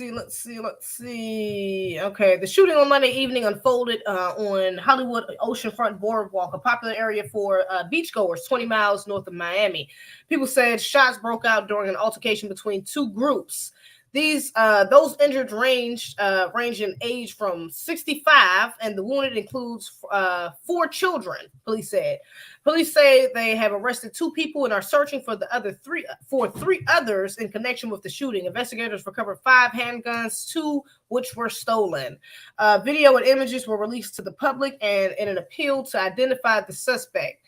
S1: see. Okay, the shooting on Monday evening unfolded on Hollywood Oceanfront Boardwalk, a popular area for beachgoers 20 miles north of Miami. People said shots broke out during an altercation between two groups. Those injured range in age from 65, and the wounded includes 4 children. Police said. Police say they have arrested 2 people and are searching for three others in connection with the shooting. Investigators recovered 5 handguns, 2 which were stolen. Video and images were released to the public and in an appeal to identify the suspect.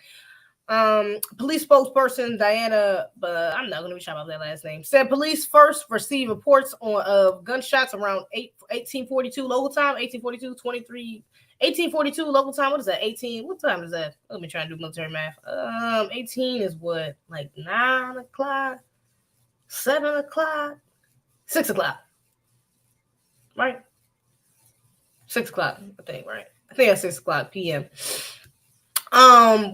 S1: Police spokesperson Diana, but I'm not going to be sure about that last name, said police first received reports of gunshots around 1842 local time, 1842 local time. What is that? 18. What time is that? Let me try and do military math. 18 is what, like 9 o'clock, 7 o'clock, 6 o'clock, right? 6 o'clock, I think, right? I think that's 6 o'clock p.m.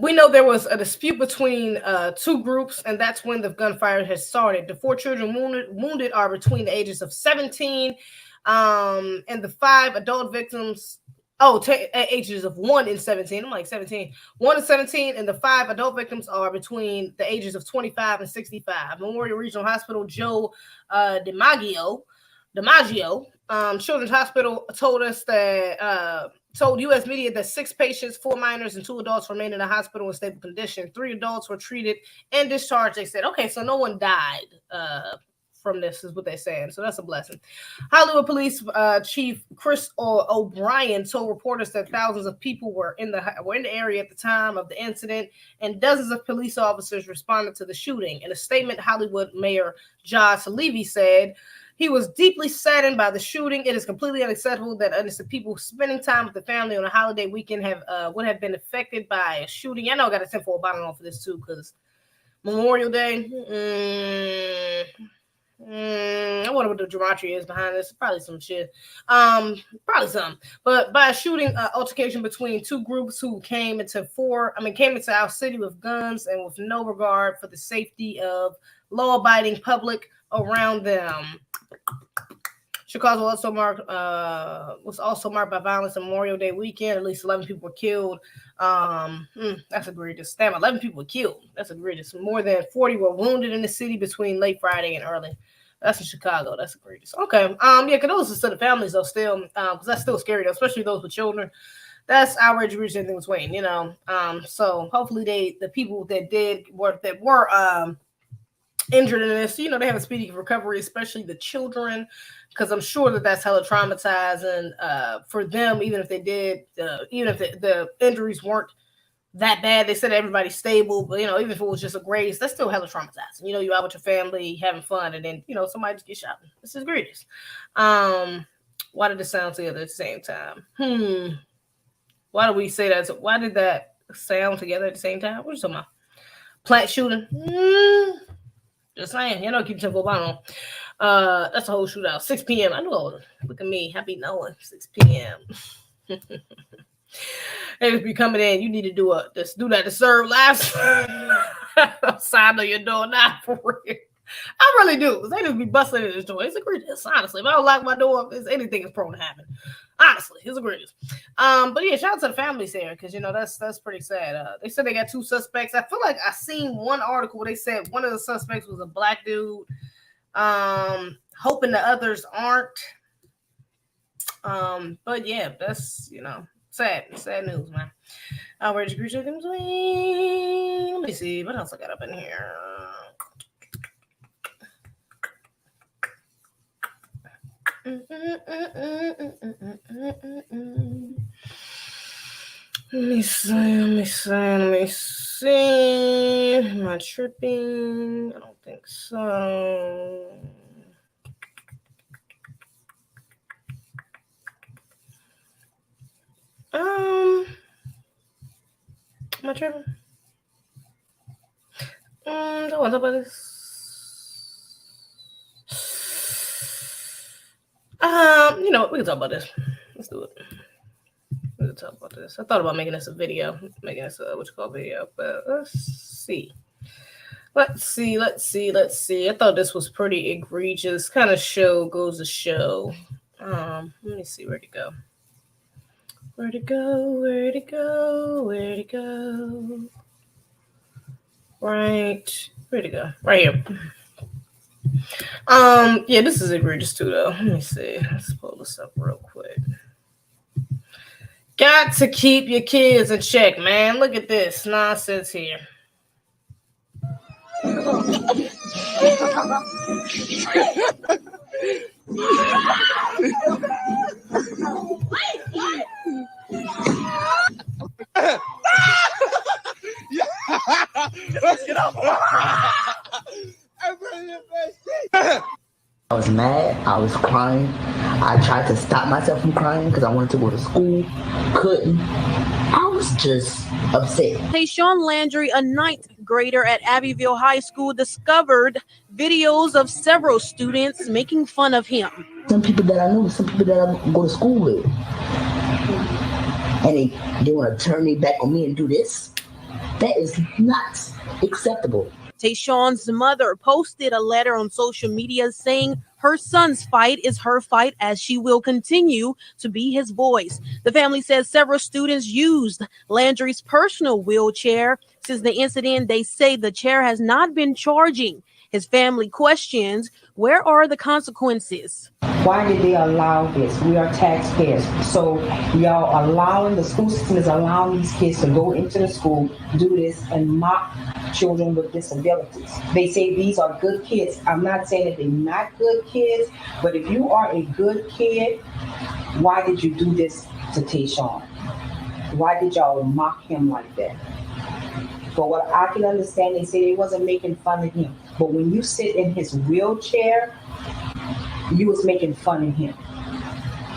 S1: We know there was a dispute between 2 groups, and that's when the gunfire has started. The 4 children wounded are between the ages of 17, and the 5 adult victims. Ages of 1 and 17. I'm like 17. 1 and 17, and the 5 adult victims are between the ages of 25 and 65. Memorial Regional Hospital Joe DiMaggio, Children's Hospital told us that told U.S. media that 6 patients, 4 minors, and 2 adults remain in the hospital in stable condition. 3 adults were treated and discharged. They said, okay, so no one died from this, is what they're saying. So that's a blessing. Hollywood Police Chief Chris O'Brien told reporters that thousands of people were in the area at the time of the incident, and dozens of police officers responded to the shooting. In a statement, Hollywood Mayor Josh Levy said, he was deeply saddened by the shooting. It is completely unacceptable that innocent people spending time with the family on a holiday weekend would have been affected by a shooting. I know I got a 10-4 bottle on for this too, because Memorial Day. I wonder what the gematria is behind this. Probably some shit. Probably some. But by a shooting altercation between 2 groups who came into our city with guns and with no regard for the safety of law-abiding public around them. Chicago was also marked by violence on Memorial Day weekend. At least 11 people were killed. That's egregious. Damn, 11 people were killed. That's egregious. More than 40 were wounded in the city between late Friday and early. That's in Chicago. That's egregious. Okay. Yeah, condolences to the families though still, because that's still scary though, especially those with children. That's outrage reaching anything between, you know. So hopefully the people that were injured in this, you know, they have a speedy recovery, especially the children, because I'm sure that's hella traumatizing for them, even if the injuries weren't that bad. They said everybody's stable, but, you know, even if it was just a graze, that's still hella traumatizing. You know, you're out with your family having fun, and then, you know, somebody just gets shot. This is egregious. Why did it sound together at the same time? Why did we say that? Why did that sound together at the same time? What are you talking about? Plant shooting? Just saying, you know, keep 10-4 bottle on. That's a whole shootout. 6 p.m. I know. Look at me, happy knowing. 6 p.m. Hey, if you're coming in, you need to do that to serve lives. Sign on your door now, for real. I really do. They just be busting in this door. It's egregious, honestly. If I don't lock my door, anything is prone to happen. Honestly, it's egregious. But yeah, shout out to the families there, because, you know, that's pretty sad. They said they got 2 suspects. I feel like I seen one article where they said one of the suspects was a black dude. Hoping the others aren't. But yeah, that's, you know, sad news, man. Outrage creature comes away. Let me see what else I got up in here. Let me see. Am I tripping? I don't think so. Am I tripping? Don't want to talk about this. You know what? We can talk about this. Let's do it. We can talk about this. I thought about making this a video, video, but let's see. Let's see. I thought this was pretty egregious. Kind of goes to show. Let me see where'd it go. Where'd it go? Right. Where'd it go? Right here. Yeah, this is egregious too, though. Let me see. Let's pull this up real quick. Got to keep your kids in check, man. Look at this nonsense here.
S8: Let's get up.
S9: I was mad. I was crying. I tried to stop myself from crying because I wanted to go to school. Couldn't. I was just upset.
S10: Tayshawn Landry, a 9th grader at Abbeville High School, discovered videos of several students making fun of him.
S9: Some people that I knew, some people that I go to school with. And they want to turn me back on me and do this. That is not acceptable.
S10: Tayshawn's mother posted a letter on social media saying her son's fight is her fight, as she will continue to be his voice. The family says several students used Landry's personal wheelchair. Since the incident, they say the chair has not been charging. His family questions, where are the consequences?
S11: Why did they allow this? We are taxpayers. So y'all allowing, the school system is allowing these kids to go into the school, do this, and mock children with disabilities. They say these are good kids. I'm not saying that they're not good kids, but if you are a good kid, why did you do this to Tayshawn? Why did y'all mock him like that? For what I can understand, they say they wasn't making fun of him. But when you sit in his wheelchair, you was making fun of him.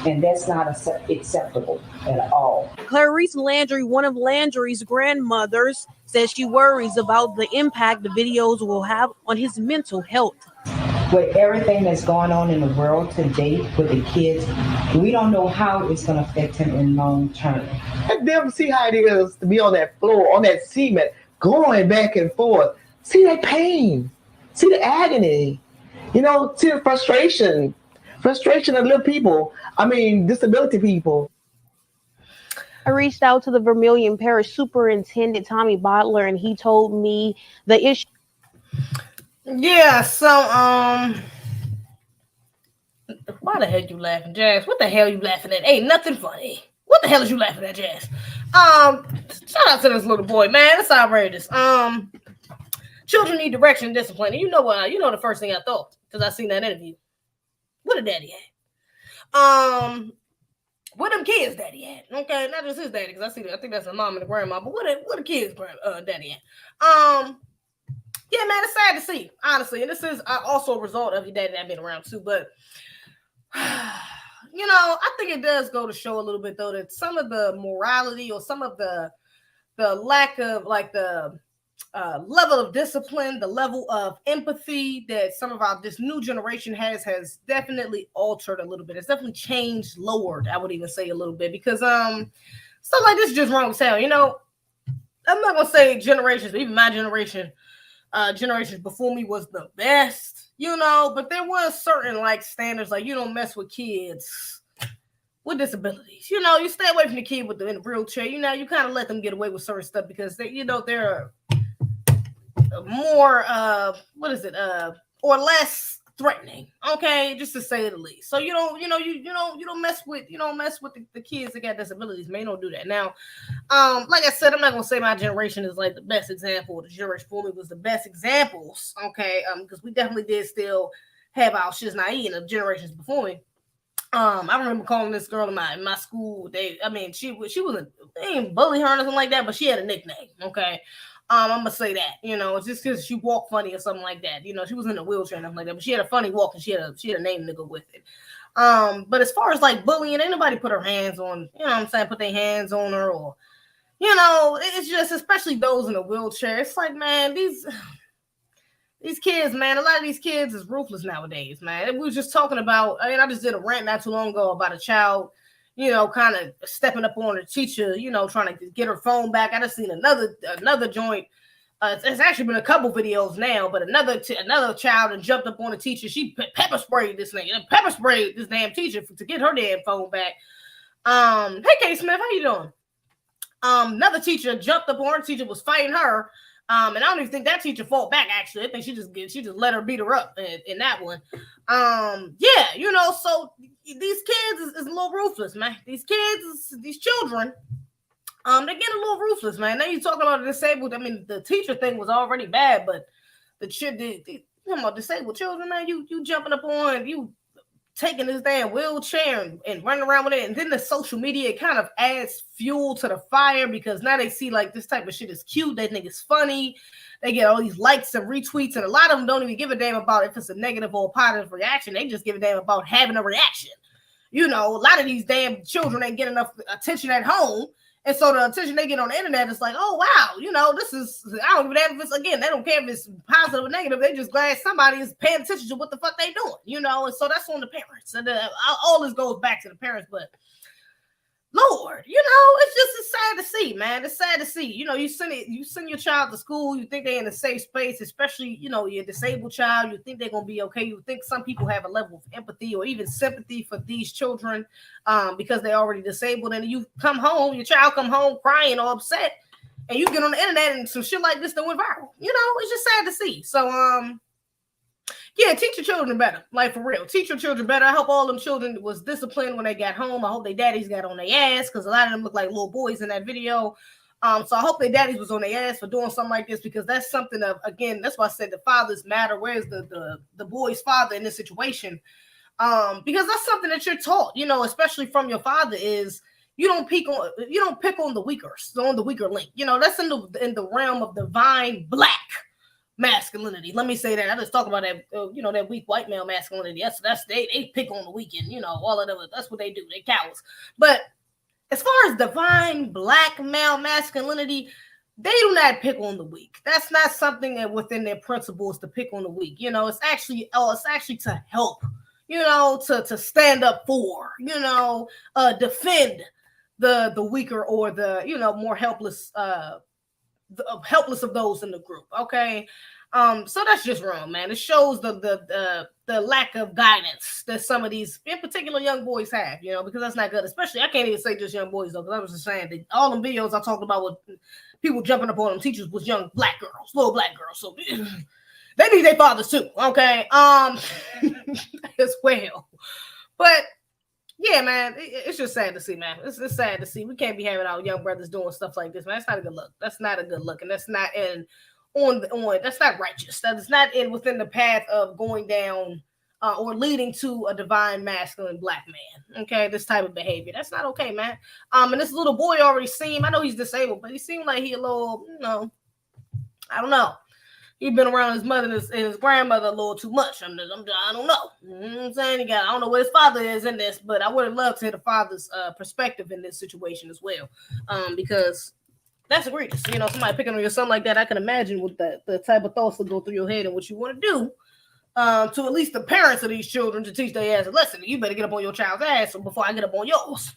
S11: And that's not acceptable at all.
S10: Clarice Landry, one of Landry's grandmothers, says she worries about the impact the videos will have on his mental health.
S11: With everything that's going on in the world today with the kids, we don't know how it's going to affect him in long term.
S8: Let them see how it is to be on that floor, on that cement, going back and forth. See that pain. See the agony. You know, see the frustration of little people. I mean, disability people.
S12: I reached out to the Vermilion Parish Superintendent, Tommy Bottler, and he told me the issue.
S1: Yeah, so, why the hell you laughing, Jazz? What the hell you laughing at? Ain't nothing funny. What the hell is you laughing at, Jazz? Shout out to this little boy, man. That's outrageous. Children need direction and discipline. And you know what? You know the first thing I thought, because I seen that interview. What a daddy at? What them kids daddy at? Okay, not just his daddy, because I think that's the mom and the grandma, but what the kids daddy at? Yeah, man, it's sad to see, honestly. And this is also a result of your daddy not being around too. But you know, I think it does go to show a little bit though that some of the morality or some of the lack of like the level of discipline, the level of empathy that some of this new generation has definitely altered a little bit. It's definitely changed, lowered, I would even say a little bit, because stuff like this is just wrong as hell. You know, I'm not gonna say generations, but even my generation, generations before me was the best, you know, but there was certain like standards, like you don't mess with kids with disabilities. You know, you stay away from the kid in the wheelchair. You know, you kind of let them get away with certain stuff because they, you know, they're more or less threatening, okay, just to say the least. So you don't mess with the kids that got disabilities, man. You don't do that. Now, like I said, I'm not gonna say my generation is like the best example. The generation before me was the best examples, okay, because we definitely did still have our shiznai in the generations before me. I remember calling this girl in my school. They didn't bully her or nothing like that, but she had a nickname. Okay. I'm gonna say that, just because she walked funny or something like that. She was in a wheelchair and nothing like that, but she had a funny walk and she had a name to go with it. But as far as like bullying, anybody put her hands on, what I'm saying, put their hands on her, or it's just, especially those in a wheelchair. It's like, man, these kids, man, a lot of these kids is ruthless nowadays, man. We were just talking about, I just did a rant not too long ago about a child, kind of stepping up on a teacher, trying to get her phone back. I just seen another joint. It's actually been a couple videos now, but another child and jumped up on a teacher. She pepper sprayed this damn teacher to get her damn phone back. Hey, K. Smith, how you doing? Another teacher jumped up on her. Teacher was fighting her. And I don't even think that teacher fought back. Actually, I think she just let her beat her up in that one. So these kids is a little ruthless, man. These children, they're getting a little ruthless, man. Now you talking about the disabled. I mean, the teacher thing was already bad, but the disabled children, man, you jumping up on, you taking this damn wheelchair and running around with it, and then the social media, it kind of adds fuel to the fire, because now they see like this type of shit is cute, they think it's funny, they get all these likes and retweets, and a lot of them don't even give a damn about if it's a negative or a positive reaction. They just give a damn about having a reaction. A lot of these damn children ain't get enough attention at home, and so the attention they get on the internet is like, oh wow, this is, I don't give a damn if it's, again, they don't care if it's positive or negative. They just glad somebody is paying attention to what the fuck they doing, and so that's on the parents. And all this goes back to the parents, but Lord, it's sad to see, man. It's sad to see. You send your child to school, you think they're in a safe space, especially, your disabled child, you think they're gonna be okay. You think some people have a level of empathy or even sympathy for these children, because they're already disabled, and you come home, your child come home crying or upset, and you get on the internet and some shit like this that went viral. It's just sad to see. So yeah, teach your children better. Like, for real. Teach your children better. I hope all them children was disciplined when they got home. I hope their daddies got on their ass, because a lot of them look like little boys in that video. So I hope their daddies was on their ass for doing something like this, because that's something of, again, that's why I said the fathers matter. Where's the boy's father in this situation? Because that's something that you're taught, especially from your father, is you don't pick on the weaker, on the weaker link. That's in the realm of divine black masculinity. Let me say that. I just talk about that, that weak white male masculinity. That's they pick on the weekend, all of them. That's what they do. They cowards. But as far as divine black male masculinity, they do not pick on the weak. That's not something that within their principles to pick on the weak. It's actually to help, to stand up for, defend the weaker, or the more helpless of those in the group. Okay. So that's just wrong, man. It shows the lack of guidance that some of these, in particular, young boys have, because that's not good. Especially, I can't even say just young boys, though, because I was just saying that all them videos I talked about with people jumping up on them teachers was young black girls, little black girls. So they need their fathers too. Okay. As well. But yeah, man, it's just sad to see, man. It's sad to see. We can't be having our young brothers doing stuff like this, man. That's not a good look. That's not a good look, and that's not that's not righteous. That is not within the path of going down or leading to a divine masculine black man. Okay, this type of behavior, that's not okay, man. And this little boy already seemed, I know he's disabled, but he seemed like he a little, I don't know. He's been around his mother and his grandmother a little too much. I don't know. You know what I'm saying? I don't know what his father is in this, but I would have loved to hear the father's perspective in this situation as well. Because that's egregious. Somebody picking on your son like that, I can imagine what the type of thoughts that go through your head and what you want to do to at least the parents of these children to teach their ass a lesson. You better get up on your child's ass before I get up on yours.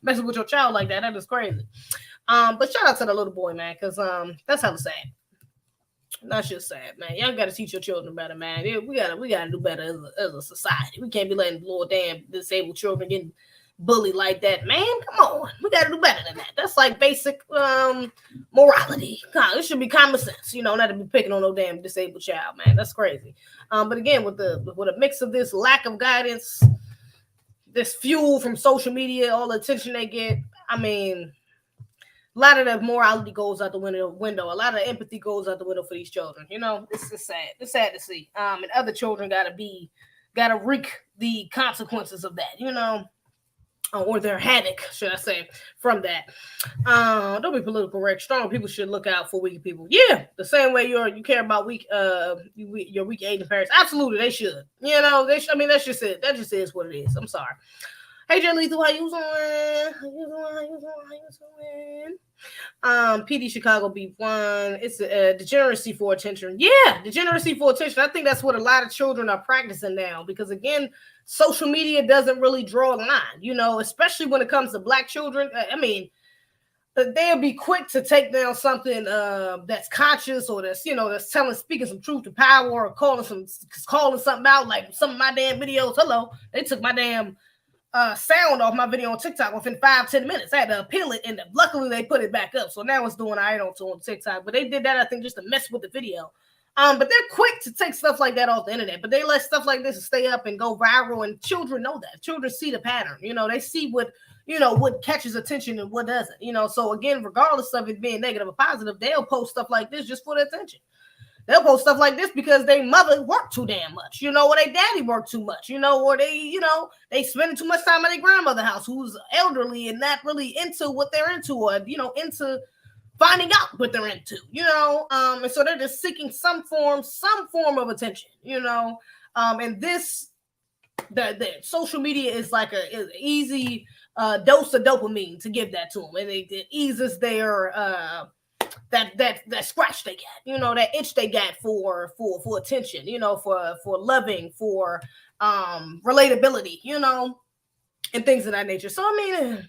S1: Messing with your child like that is crazy. But shout out to the little boy, man, because that's hella sad. That's just sad, man. Y'all got to teach your children better, man. We gotta do better as a society. We can't be letting little damn disabled children getting bullied like that, man. Come on, we gotta do better than that. That's like basic morality. God, it should be common sense, not to be picking on no damn disabled child, man. That's crazy. But again, with a mix of this lack of guidance, this fuel from social media, all the attention they get, I mean, a lot of the morality goes out the window. A lot of empathy goes out the window for these children. It's sad. It's sad to see. And other children got to be gotta reap the consequences of that, you know, or their havoc, should I say, from that. Don't be political correct. Strong people should look out for weak people. Yeah, the same way you care about your weak Asian parents. Absolutely, they should. You know, I mean, that's just it. That just is what it is. I'm sorry. Hey, Jen Lethal, how you doing? PD Chicago B1. It's a degeneracy for attention. Yeah, degeneracy for attention. I think that's what a lot of children are practicing now because, again, social media doesn't really draw a line, you know, especially when it comes to Black children. I mean, they'll be quick to take down something that's conscious or that's, you know, that's speaking some truth to power or calling something out, like some of my damn videos. Hello, they took my damn sound off my video on TikTok within 5-10 minutes. I had to appeal it, and luckily they put it back up. So now it's doing I don't on TikTok, but they did that, I think, just to mess with the video. But they're quick to take stuff like that off the internet, but they let stuff like this stay up and go viral, and children know that. Children see the pattern, you know, they see what, you know, what catches attention and what doesn't, you know. So again, regardless of it being negative or positive, they'll post stuff like this just for the attention. They'll post stuff like this because their mother worked too damn much, you know, or their daddy worked too much, you know, or they, you know, they spending too much time at their grandmother's house who's elderly and not really into what they're into, or, you know, into finding out what they're into, you know. And so they're just seeking some form of attention, you know. And this, the social media is like an easy dose of dopamine to give that to them, and it eases their that scratch they get, you know, that itch they get for attention, you know, for loving, for relatability, you know, and things of that nature. So I mean,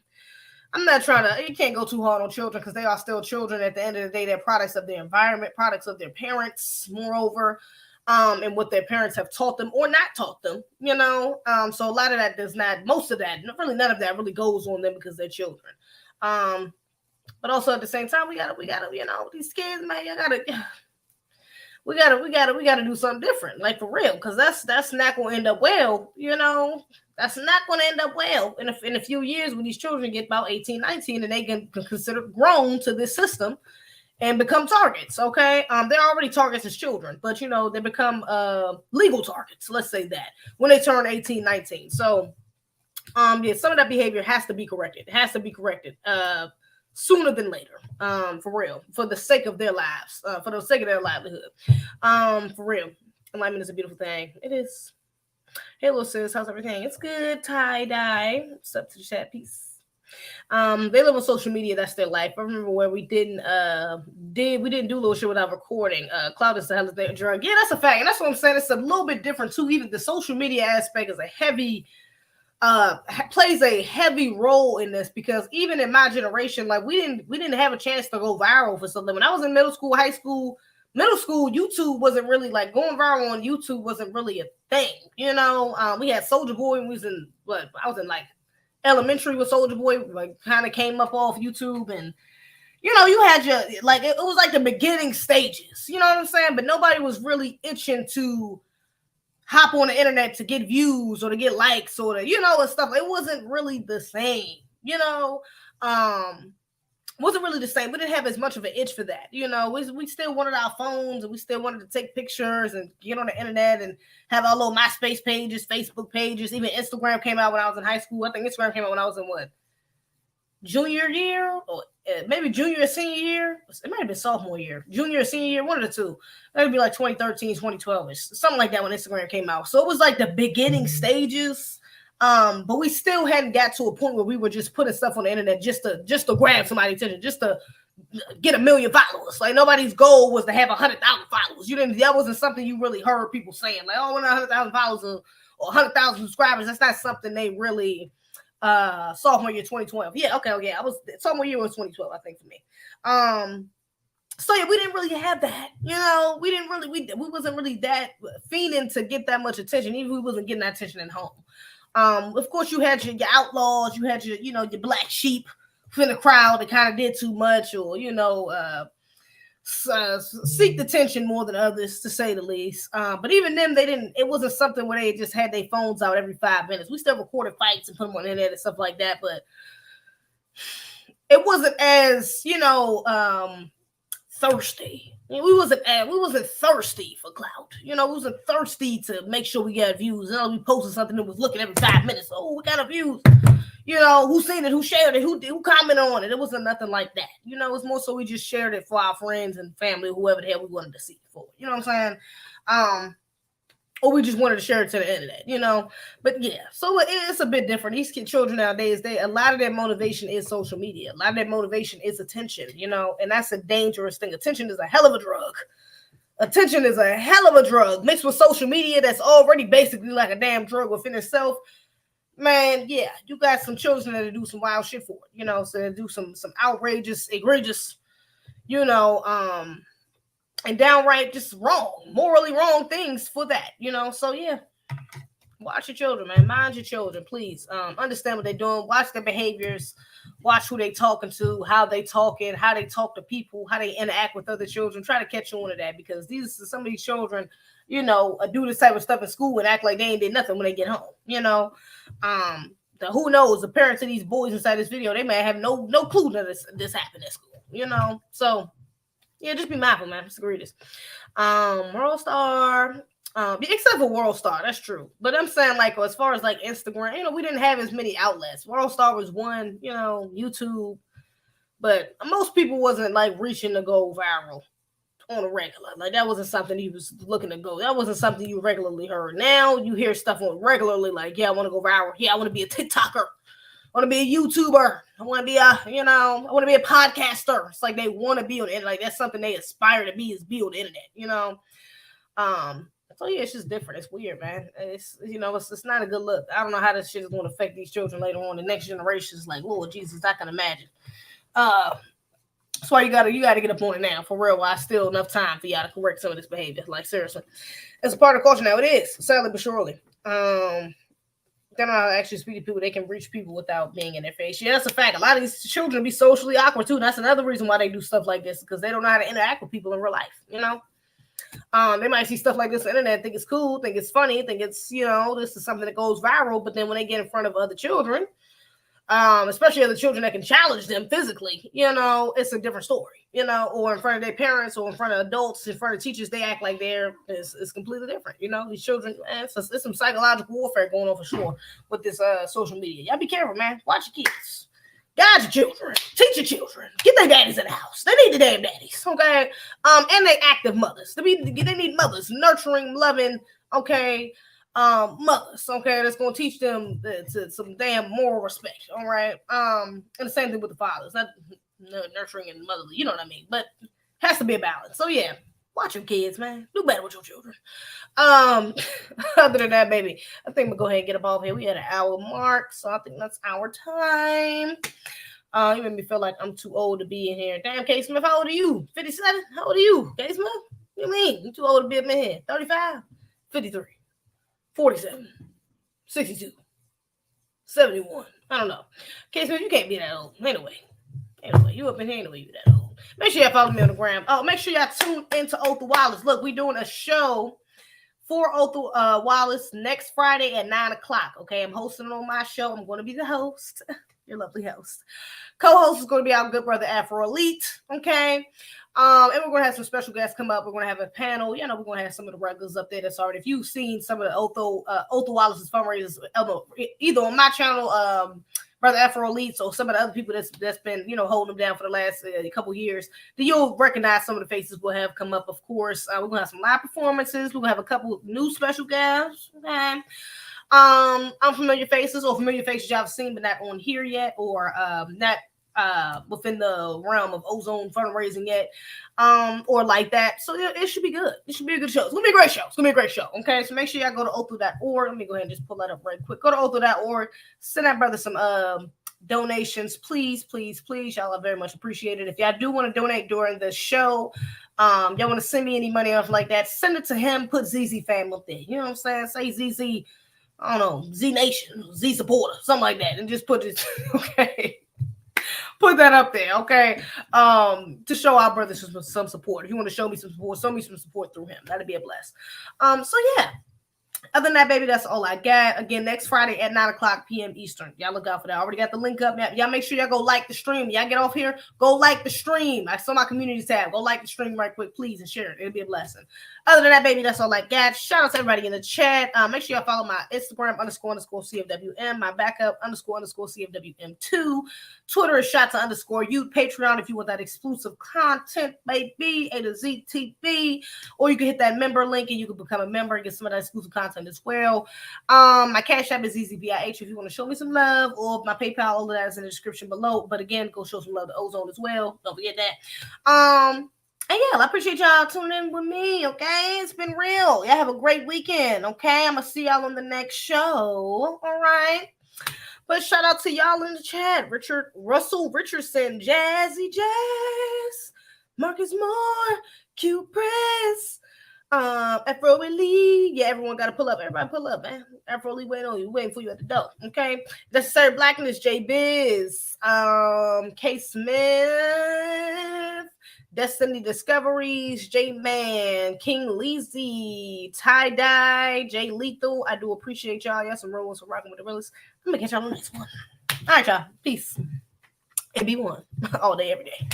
S1: I'm not trying to, you can't go too hard on children because they are still children. At the end of the day, they're products of their environment, products of their parents, moreover, and what their parents have taught them or not taught them, you know. So a lot of that most of that, really none of that really goes on them because they're children. But also at the same time, we gotta, you know, these kids, man, we gotta do something different, like for real, because that's not gonna end up well, you know. That's not gonna end up well in a few years when these children get about 18, 19, and they can consider grown to this system and become targets. Okay, they're already targets as children, but you know, they become legal targets. Let's say that when they turn 18, 19. So, yeah, some of that behavior has to be corrected. It has to be corrected. Sooner than later, for real, for the sake of their lives, for the sake of their livelihood, for real. Enlightenment is a beautiful thing. It is. Hey, little sis, how's everything? It's good. Tie-dye. What's up to the chat? Peace. They live on social media. That's their life. I remember where we didn't do little shit without recording. Cloud is the hell of their drug. Yeah, that's a fact, and that's what I'm saying. It's a little bit different too. Even the social media aspect is a heavy. Plays a heavy role in this, because even in my generation, like we didn't have a chance to go viral for something. When I was in middle school, YouTube wasn't really, like, going viral on YouTube wasn't really a thing, you know. We had Soulja Boy. I was in like elementary with Soulja Boy, like kind of came up off YouTube, and you know, you had your, like, it was like the beginning stages, you know what I'm saying? But nobody was really itching to hop on the internet to get views or to get likes or to, you know, and stuff. It wasn't really the same, you know. Wasn't really the same. We didn't have as much of an itch for that, you know. We still wanted our phones, and we still wanted to take pictures and get on the internet and have our little MySpace pages, Facebook pages. Even Instagram came out when I was in high school. I think Instagram came out when I was in junior year, or maybe junior or senior year. It might have been sophomore year, junior or senior year, one of the two. That would be like 2013, 2012, something like that when Instagram came out. So it was like the beginning stages. But we still hadn't got to a point where we were just putting stuff on the internet just to grab somebody's attention, just to get 1 million followers. Like, nobody's goal was to have 100,000 followers. That wasn't something you really heard people saying, like, oh, we're not 100,000 followers or 100,000 subscribers. That's not something they really sophomore year 2012. Yeah, okay, I was sophomore year was 2012, I think, for me. So yeah, we didn't really have that, you know. We wasn't really that fiending to get that much attention, even if we wasn't getting that attention at home. Of course, you had your outlaws, you had your, you know, your black sheep in the crowd that kind of did too much, or, you know, seek the attention more than others, to say the least. But even them, it wasn't something where they just had their phones out every 5 minutes. We still recorded fights and put them on the internet and stuff like that, but it wasn't as, you know, thirsty. We wasn't thirsty for clout. We wasn't thirsty to make sure we got views. We posted something that was looking every 5 minutes. Oh, we got a views. Who seen it, who shared it, who commented on it. It wasn't nothing like that. It's more so we just shared it for our friends and family, whoever the hell we wanted to see it for. You know what I'm saying? Or we just wanted to share it to the internet, But yeah, so it's a bit different. These children nowadays, a lot of their motivation is social media. A lot of their motivation is attention, and that's a dangerous thing. Attention is a hell of a drug. Attention is a hell of a drug mixed with social media that's already basically like a damn drug within itself. Man, yeah, you got some children that do some wild shit for it, so they do some outrageous, egregious, and downright just morally wrong things for that, So yeah, watch your children, man. Mind your children, please. Understand what they're doing. Watch their behaviors. Watch who they talking to, how they talking, how they talk to people, how they interact with other children. Try to catch on to that because some of these children, do this type of stuff in school and act like they ain't did nothing when they get home. Who knows? The parents of these boys inside this video, they may have no clue that this happened at school. So. Yeah, just be mindful, man. It's egregious. World Star, except for World Star, that's true. But I'm saying, like, as far as like Instagram, we didn't have as many outlets. World Star was one, YouTube, but most people wasn't like reaching to go viral on a regular. Like that wasn't something he was looking to go. That wasn't something you regularly heard. Now you hear stuff on regularly, like, yeah, I want to go viral. Yeah, I want to be a TikToker. I want to be a YouTuber. I want to be I want to be a podcaster. It's like they want to be on the internet. Like that's something they aspire to be, is be on the internet, So yeah, it's just different. It's weird, man. It's it's not a good look. I don't know how this shit is going to affect these children later on. The next generation is like, Lord Jesus, I can imagine. That's why you gotta get up on it now, for real. While still enough time for y'all to correct some of this behavior. Like seriously, it's a part of culture now. It is, sadly but surely. They're not actually speak to people. They can reach people without being in their face. Yeah, that's a fact. A lot of these children be socially awkward too. That's another reason why they do stuff like this, because they don't know how to interact with people in real life. They might see stuff like this on the internet, think it's cool, think it's funny, think it's this is something that goes viral. But then when they get in front of other children, especially other children that can challenge them physically, it's a different story. Or in front of their parents, or in front of adults, in front of teachers, they act like it's completely different. These children, man, it's some psychological warfare going on for sure with this social media. Y'all be careful, man. Watch your kids, guide your children, teach your children, get their daddies in the house. They need the damn daddies, okay? And they active mothers. They need mothers, nurturing, loving, okay, mothers, okay, that's gonna teach them to some damn moral respect. All right. And the same thing with the fathers, not nurturing and motherly, you know what I mean? But has to be a balance. So yeah, watch your kids, man. Do better with your children. Other than that, baby, I think we'll go ahead and get up off here. We had an hour mark, so I think that's our time. You made me feel like I'm too old to be in here. Damn, K Smith, how old are you? 57? How old are you, K Smith? What you mean? You too old to be in here? 35? 53? 47, 62, 71. I don't know. Okay, so you can't be that old. Anyway, you up in here anyway, you that old. Make sure y'all follow me on the gram. Oh, make sure y'all tune into Otha Wallace. Look, we're doing a show for Otha Wallace next Friday at 9 o'clock. Okay, I'm hosting it on my show. I'm going to be the host. Your lovely host. Co-host is going to be our good brother Afro Elite. Okay. And we're going to have some special guests come up. We're going to have a panel. We're going to have some of the regulars up there that's already. If you've seen some of the Otha Wallace's fundraisers, either on my channel, Brother Afro Elite, or some of the other people that's been, holding them down for the last couple years, then you'll recognize some of the faces we'll have come up, of course. We're going to have some live performances. We're going to have a couple new special guests. Okay. Unfamiliar faces, or familiar faces y'all have seen but not on here yet, or not within the realm of ozone fundraising yet, or like that. So it should be good. It should be a good show. It's gonna be a great show. It's gonna be a great show. Okay, so make sure y'all go to otha.org. Let me go ahead and just pull that up right quick. Go to otha.org. Send that brother some donations, please. Y'all are very much appreciated. If y'all do want to donate during the show, y'all want to send me any money off like that, send it to him. Put Zeze fam up there. You know what I'm saying? Say Zeze, I don't know, Z Nation, Z supporter, something like that, and just put it. Okay. Put that up there, okay? To show our brothers some support. If you want to show me some support, show me some support through him. That'd be a bless. So yeah, Other than that, baby, that's all I got. Again, next Friday at 9:00 p.m. Eastern. Y'all look out for that. I already got the link up. Y'all make sure y'all go like the stream. Y'all get off here, go like the stream. I saw my community tab. Go like the stream right quick, please, and share it. It'll be a blessing. Other than that, baby, that's all I got. Shout out to everybody in the chat. Make sure y'all follow my Instagram __CFWM, my backup __CFWM2. Twitter is shots_you. Patreon if you want that exclusive content, baby. A to Z TV. Or you can hit that member link and you can become a member and get some of that exclusive content as well. My Cash App is zezebih if you want to show me some love, or my PayPal, all of that is in the description below. But again, go show some love to Ozone as well. Don't forget that. And yeah, I appreciate y'all tuning in with me, okay? It's been real. Y'all have a great weekend, okay? I'm going to see y'all on the next show, all right? But shout out to y'all in the chat. Russell Richardson, Jazzy Jazz, Marcus Moore, Q Press, Afro Lee. Yeah, everyone got to pull up. Everybody pull up, man. Afro Lee waiting on you, waiting for you at the door, okay? Necessary Blackness, J Biz, K Smith, Destiny Discoveries, J Man, King Leezy, Tie Dye, J Lethal. I do appreciate y'all. Y'all some real ones for rocking with the realest. I'm gonna catch y'all on the next one. All right, y'all. Peace. And be one all day, every day.